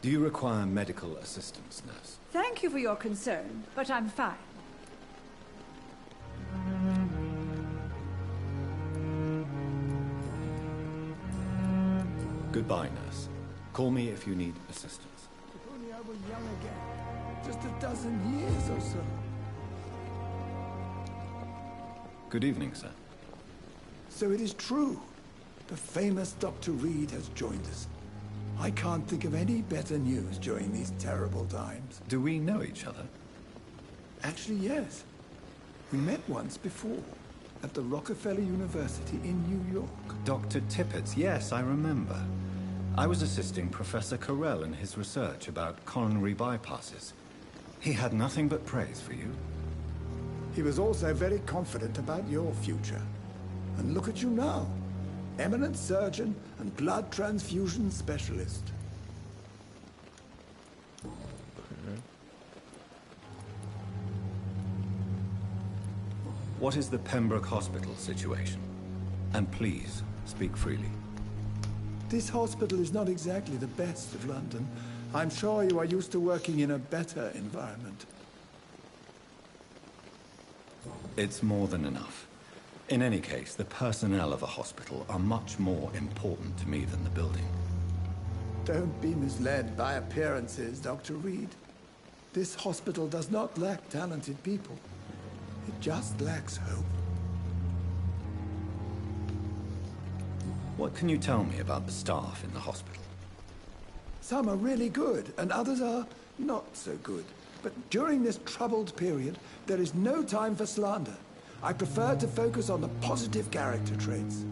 Do you require medical assistance, nurse? Thank you for your concern, but I'm fine. Goodbye, nurse. Call me if you need assistance. If only I were young again. Just a dozen years or so. Good evening, sir. So it is true. The famous Dr. Reed has joined us. I can't think of any better news during these terrible times. Do we know each other? Actually, yes. We met once before, at the Rockefeller University in New York. Dr. Tippett, yes, I remember. I was assisting Professor Carell in his research about coronary bypasses. He had nothing but praise for you. He was also very confident about your future. And look at you now. Eminent surgeon and blood transfusion specialist. What is the Pembroke Hospital situation? And please, speak freely. This hospital is not exactly the best of London. I'm sure you are used to working in a better environment. It's more than enough. In any case, the personnel of a hospital are much more important to me than the building. Don't be misled by appearances, Dr. Reed. This hospital does not lack talented people. It just lacks hope. What can you tell me about the staff in the hospital? Some are really good, and others are not so good. But during this troubled period, there is no time for slander. I prefer to focus on the positive character traits.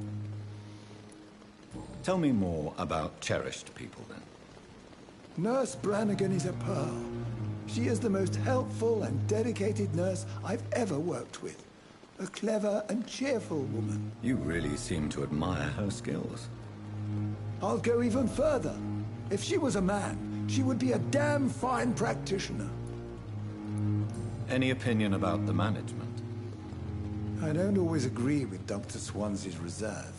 Tell me more about cherished people, then. Nurse Brannigan is a pearl. She is the most helpful and dedicated nurse I've ever worked with. A clever and cheerful woman. You really seem to admire her skills. I'll go even further. If she was a man, she would be a damn fine practitioner. Any opinion about the management? I don't always agree with Dr. Swansea's reserve,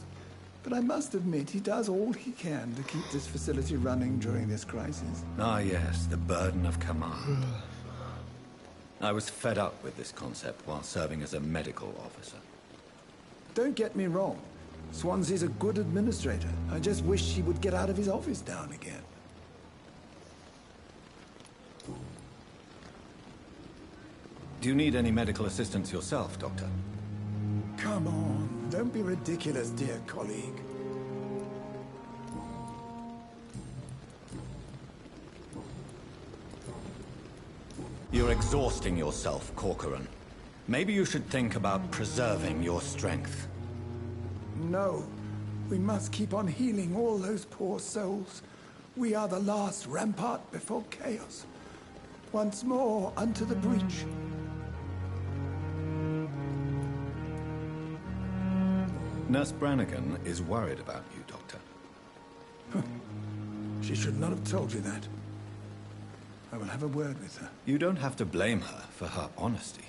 but I must admit he does all he can to keep this facility running during this crisis. Ah yes, the burden of command. I was fed up with this concept while serving as a medical officer. Don't get me wrong. Swansea's a good administrator. I just wish he would get out of his office now and again. Do you need any medical assistance yourself, Doctor? Come on, don't be ridiculous, dear colleague. You're exhausting yourself, Corcoran. Maybe you should think about preserving your strength. No, we must keep on healing all those poor souls. We are the last rampart before chaos. Once more, unto the breach. Nurse Brannigan is worried about you, Doctor. She should not have told you that. I will have a word with her. You don't have to blame her for her honesty.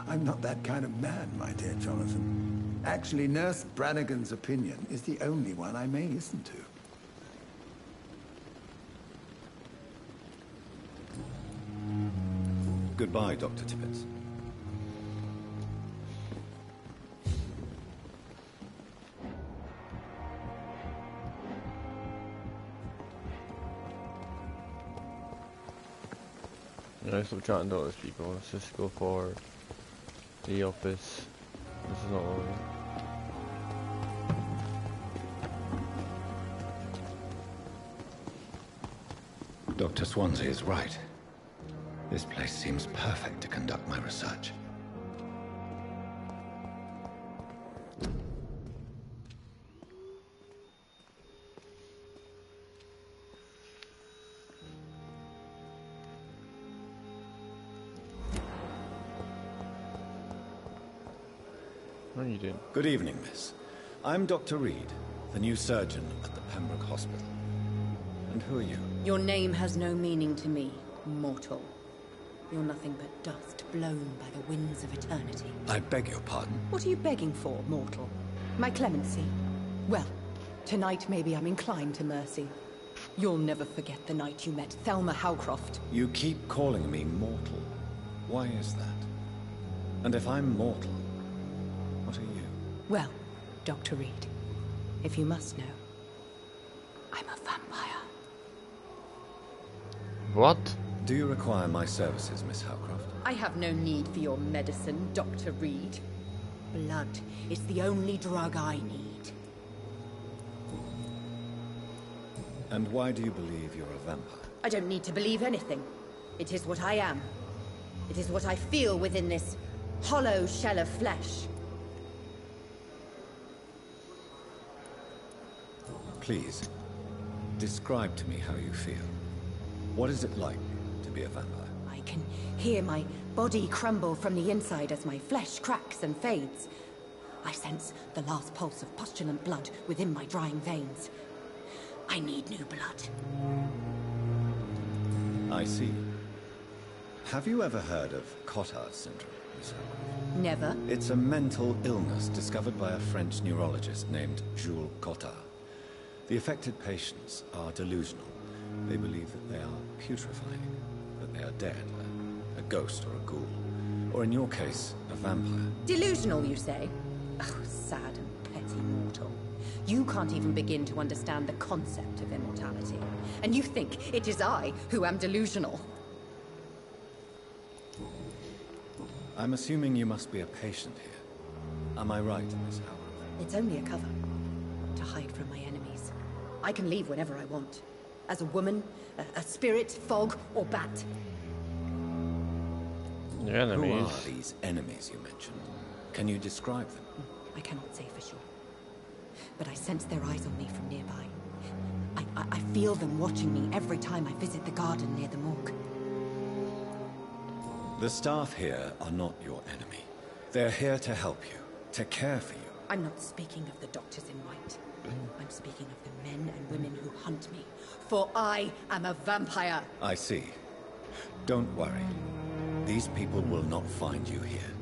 I'm not that kind of man, my dear Jonathan. Actually, Nurse Brannigan's opinion is the only one I may listen to. Goodbye, Dr. Tippett. Stop chatting to those people. Let's just go for the office. This is not over. Dr. Swansea is right. This place seems perfect to conduct my research. What are you doing? Good evening, miss. I'm Dr. Reed, the new surgeon at the Pembroke Hospital. And who are you? Your name has no meaning to me, mortal. You're nothing but dust blown by the winds of eternity. I beg your pardon? What are you begging for, mortal? My clemency? Well, tonight maybe I'm inclined to mercy. You'll never forget the night you met Thelma Howcroft. You keep calling me mortal. Why is that? And if I'm mortal, what are you? Well, Dr. Reed, if you must know, I'm a vampire. What? Do you require my services, Miss Howcroft? I have no need for your medicine, Dr. Reed. Blood is the only drug I need. And why do you believe you're a vampire? I don't need to believe anything. It is what I am. It is what I feel within this hollow shell of flesh. Please, describe to me how you feel. What is it like to be a vampire? I can hear my body crumble from the inside as my flesh cracks and fades. I sense the last pulse of postulant blood within my drying veins. I need new blood. I see. Have you ever heard of Cotard syndrome, Miss Howcroft? Never. It's a mental illness discovered by a French neurologist named Jules Cotard. The affected patients are delusional. They believe that they are putrefying, that they are dead, a ghost or a ghoul, or in your case, a vampire. Delusional, you say? Oh, sad and petty mortal. You can't even begin to understand the concept of immortality. And you think it is I who am delusional. I'm assuming you must be a patient here. Am I right, Miss Howcroft? It's only a cover. To hide from my enemies. I can leave whenever I want. As a woman, a spirit, fog, or bat. Your enemies. Who are these enemies you mentioned? Can you describe them? I cannot say for sure. But I sense their eyes on me from nearby. I feel them watching me every time I visit the garden near the morgue. The staff here are not your enemy. They're here to help you, to care for you. I'm not speaking of the doctors in white. I'm speaking of the men and women who hunt me. For I am a vampire. I see. Don't worry. These people will not find you here.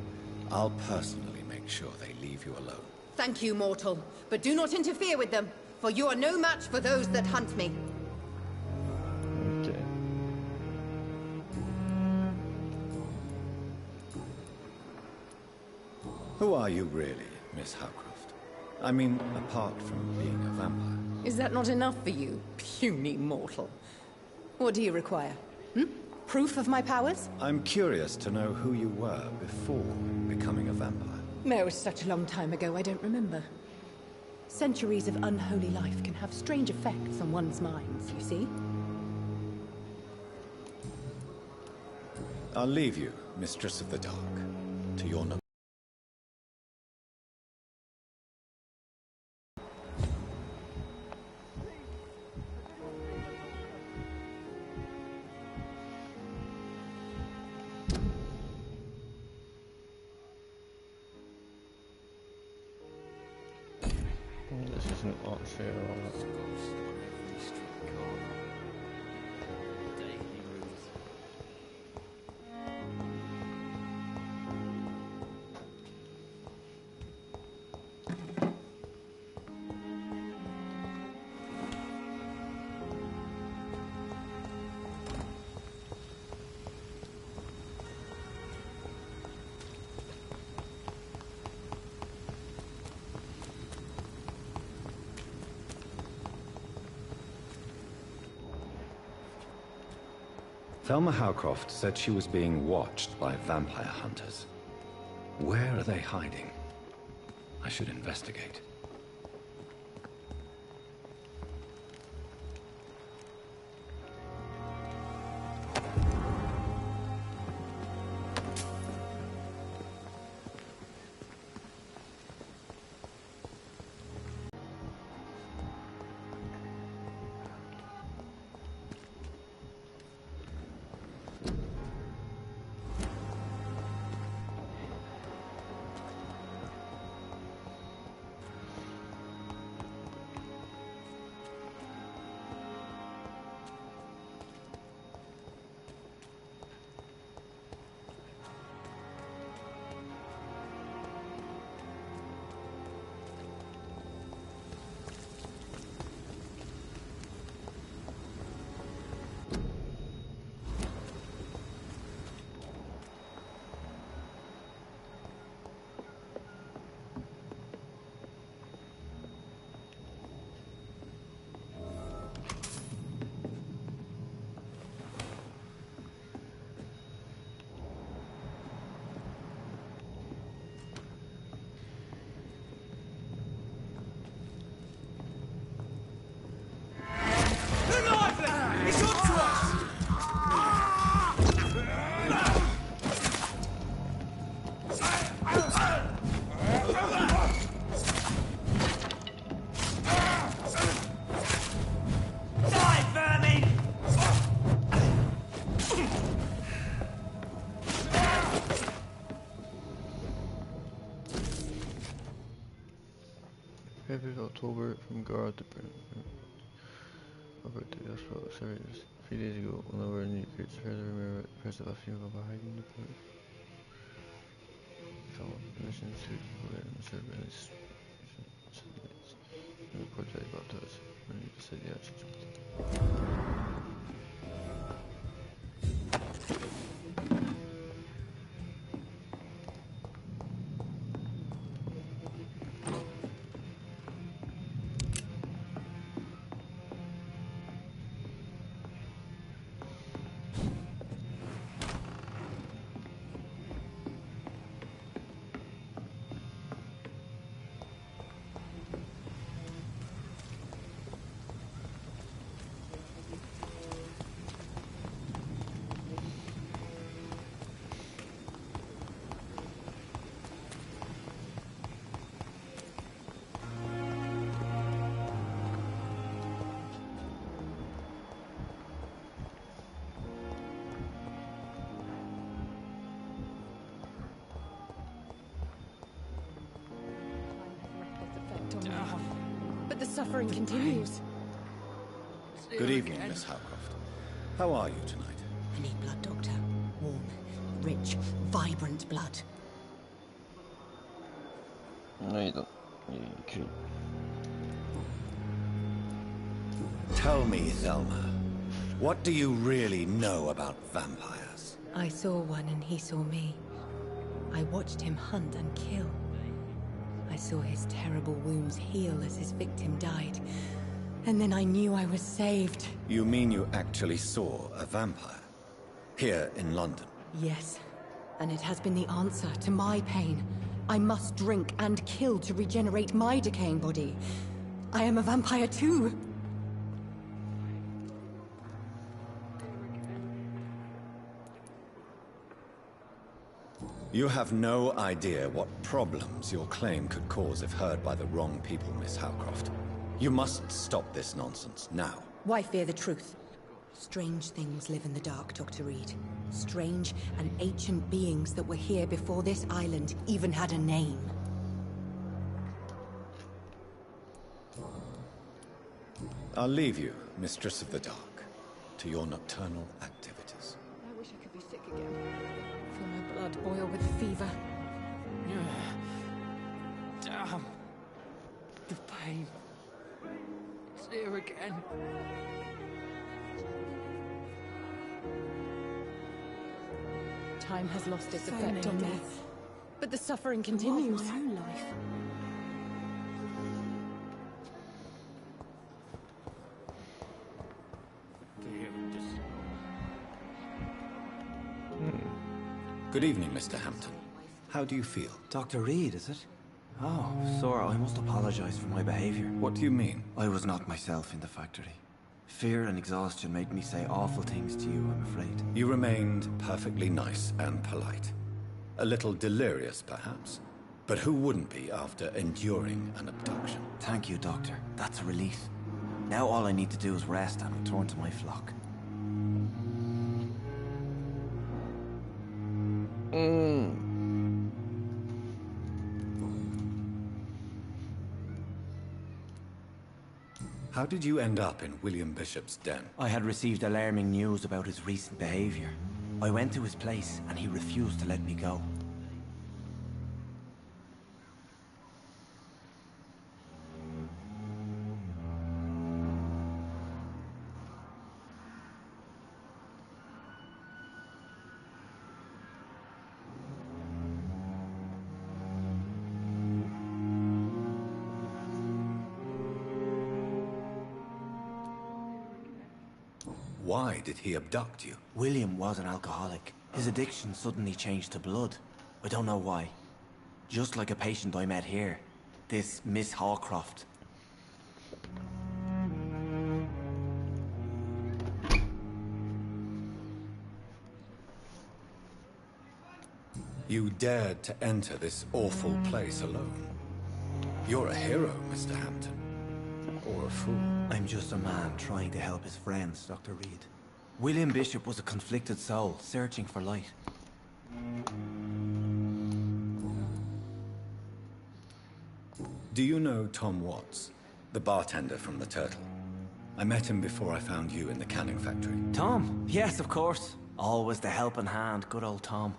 I'll personally make sure they leave you alone. Thank you, mortal. But do not interfere with them, for you are no match for those that hunt me. Okay. Who are you really, Miss Howcroft? I mean, apart from being a vampire. Is that not enough for you, puny mortal? What do you require? Proof of my powers? I'm curious to know who you were before becoming a vampire. It was such a long time ago, I don't remember. Centuries of unholy life can have strange effects on one's minds, you see? I'll leave you, Mistress of the Dark, to your number. This isn't actually alright. Thelma Howcroft said she was being watched by vampire hunters. Where are they hiding? I should investigate. 5th of October from Guard to over to the hospital service. 3 days ago, one of our new kids heard the rumor about the presence of a female vampire hiding in the park. Found mission suit and surveillance. The report that about us. When you said the action. But the suffering continues. Good evening, Miss Howcroft. How are you tonight? I need blood, Doctor. Warm, rich, vibrant blood. No, you don't. You Tell me, Thelma, what do you really know about vampires? I saw one and he saw me. I watched him hunt and kill. I saw his terrible wounds heal as his victim died. And then I knew I was saved. You mean you actually saw a vampire? Here in London? Yes. And it has been the answer to my pain. I must drink and kill to regenerate my decaying body. I am a vampire too. You have no idea what problems your claim could cause if heard by the wrong people, Miss Howcroft. You must stop this nonsense, now. Why fear the truth? Strange things live in the dark, Dr. Reed. Strange and ancient beings that were here before this island even had a name. I'll leave you, Mistress of the Dark, to your nocturnal activities. I wish I could be sick again. Feel my blood boil with fever. Damn. The pain. It's here again. Time has lost its So effect on many me. deaths. But the suffering continues. Of my own life. Good evening, Mr. Hampton. How do you feel? Dr. Reed, is it? Oh, sir, I must apologize for my behavior. What do you mean? I was not myself in the factory. Fear and exhaustion made me say awful things to you, I'm afraid. You remained perfectly nice and polite. A little delirious, perhaps. But who wouldn't be after enduring an abduction? Thank you, Doctor. That's a relief. Now all I need to do is rest and return to my flock. How did you end up in William Bishop's den? I had received alarming news about his recent behavior. I went to his place and he refused to let me go. Why did he abduct you? William was an alcoholic. His addiction suddenly changed to blood. I don't know why. Just like a patient I met here. This Miss Hawcroft. You dared to enter this awful place alone. You're a hero, Mr. Hampton. Or a fool. I'm just a man trying to help his friends, Dr. Reed. William Bishop was a conflicted soul, searching for light. Do you know Tom Watts, the bartender from the Turtle? I met him before I found you in the canning factory. Tom? Yes, of course. Always the helping hand, good old Tom.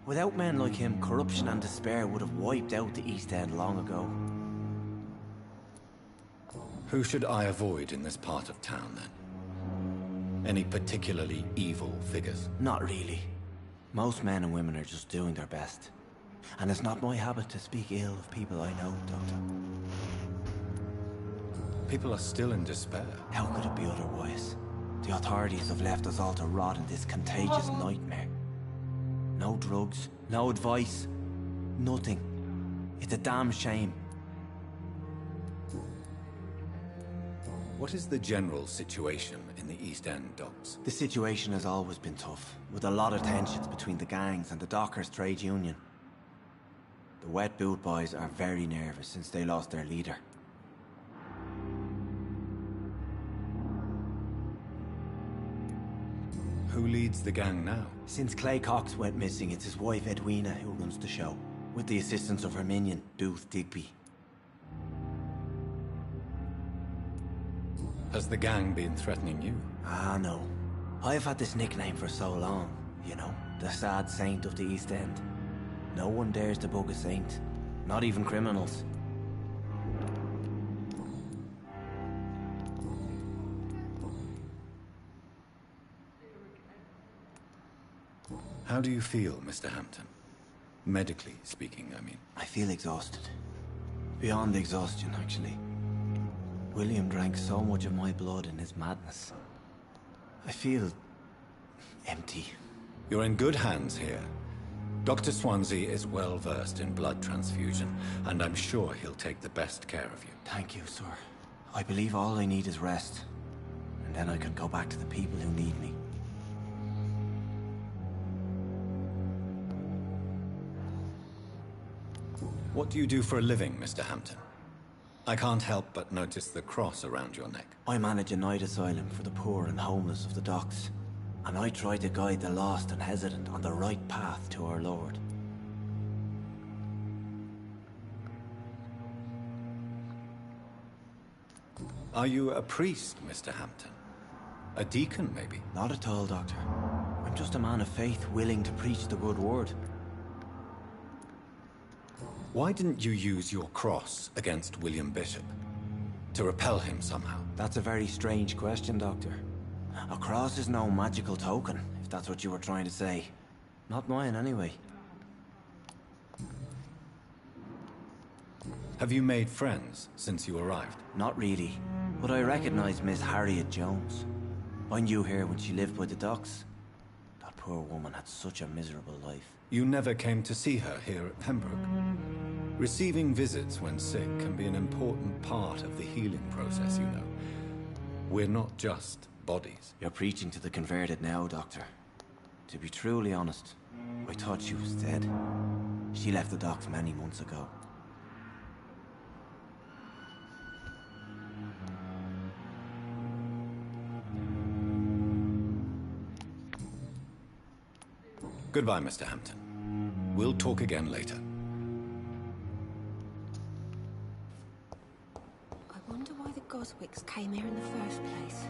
Without men like him, corruption and despair would have wiped out the East End long ago. Who should I avoid in this part of town, then? Any particularly evil figures? Not really. Most men and women are just doing their best. And it's not my habit to speak ill of people I know, Doctor. People are still in despair. How could it be otherwise? The authorities have left us all to rot in this contagious nightmare. No drugs, no advice, nothing. It's a damn shame. What is the general situation in the East End docks? The situation has always been tough, with a lot of tensions between the gangs and the dockers' trade union. The wet boot boys are very nervous since they lost their leader. Who leads the gang now? Since Clay Cox went missing, it's his wife Edwina who runs the show, with the assistance of her minion, Booth Digby. Has the gang been threatening you? Ah, no. I've had this nickname for so long, you know, the sad saint of the East End. No one dares to bug a saint, not even criminals. How do you feel, Mr. Hampton? Medically speaking, I mean. I feel exhausted. Beyond exhaustion, actually. William drank so much of my blood in his madness. I feel empty. You're in good hands here. Dr. Swansea is well versed in blood transfusion, and I'm sure he'll take the best care of you. Thank you, sir. I believe all I need is rest. And then I can go back to the people who need me. What do you do for a living, Mr. Hampton? I can't help but notice the cross around your neck. I manage a night asylum for the poor and homeless of the docks. And I try to guide the lost and hesitant on the right path to our Lord. Are you a priest, Mr. Hampton? A deacon, maybe? Not at all, Doctor. I'm just a man of faith willing to preach the good word. Why didn't you use your cross against William Bishop? To repel him somehow? That's a very strange question, Doctor. A cross is no magical token, if that's what you were trying to say. Not mine, anyway. Have you made friends since you arrived? Not really, but I recognize Miss Harriet Jones. I knew her when she lived by the docks. That poor woman had such a miserable life. You never came to see her here at Pembroke. Receiving visits when sick can be an important part of the healing process, you know. We're not just bodies. You're preaching to the converted now, Doctor. To be truly honest, I thought she was dead. She left the docks many months ago. Goodbye, Mr. Hampton. We'll talk again later. I wonder why the Goswicks came here in the first place.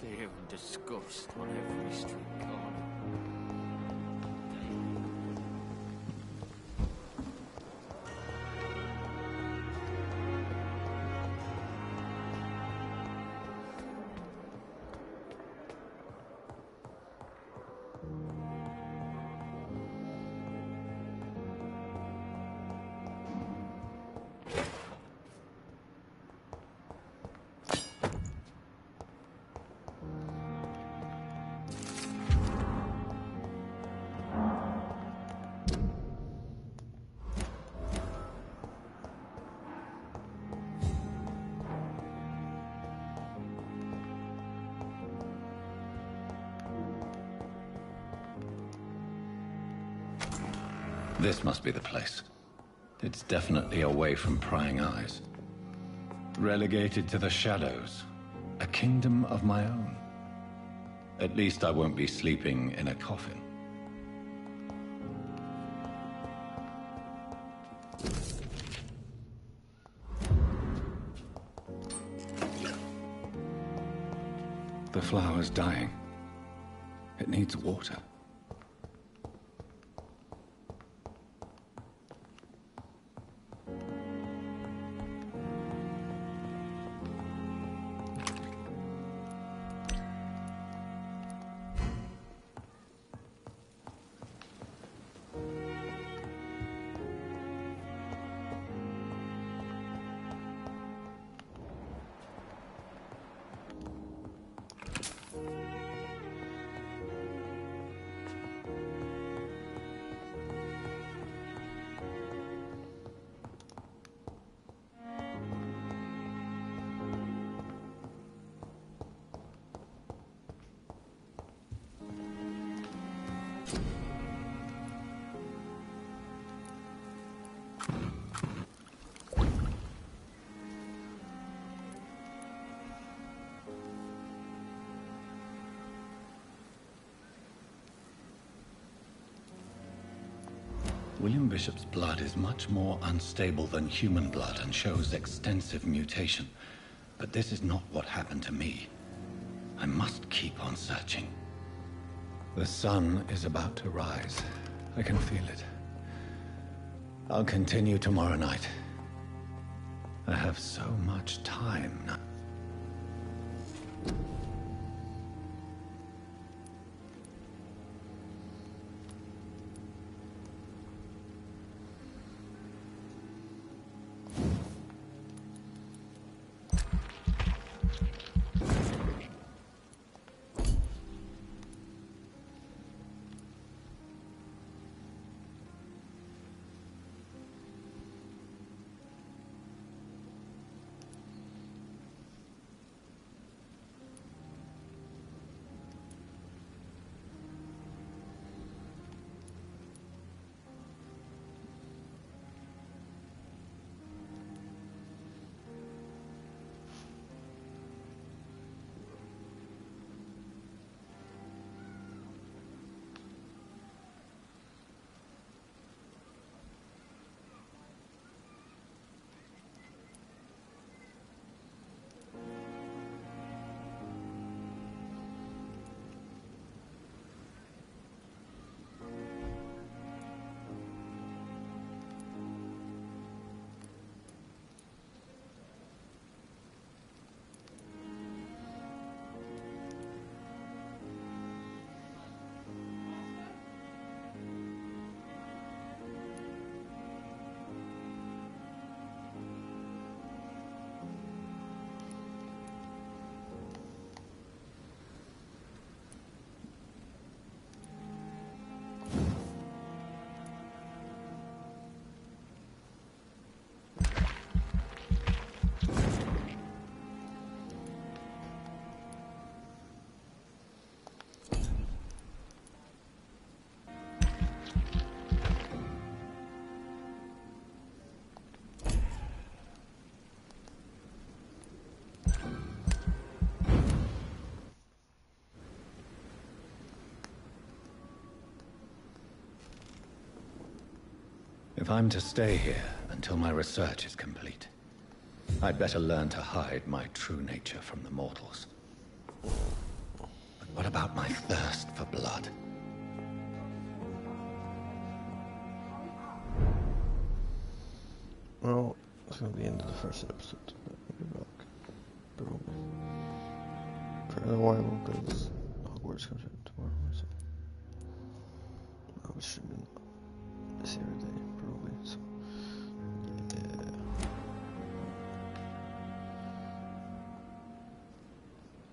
Fear and disgust on every street corner. This must be the place. It's definitely away from prying eyes. Relegated to the shadows. A kingdom of my own. At least I won't be sleeping in a coffin. The flower's dying. It needs water. William Bishop's blood is much more unstable than human blood and shows extensive mutation. But this is not what happened to me. I must keep on searching. The sun is about to rise. I can feel it. I'll continue tomorrow night. I have so much time now. If I'm to stay here until my research is complete, I'd better learn to hide my true nature from the mortals. But what about my thirst for blood? Well, that's going to be the end of the first episode. I'll be back. Probably. For a while, because Hogwarts comes out tomorrow, so I'll be streaming this every day.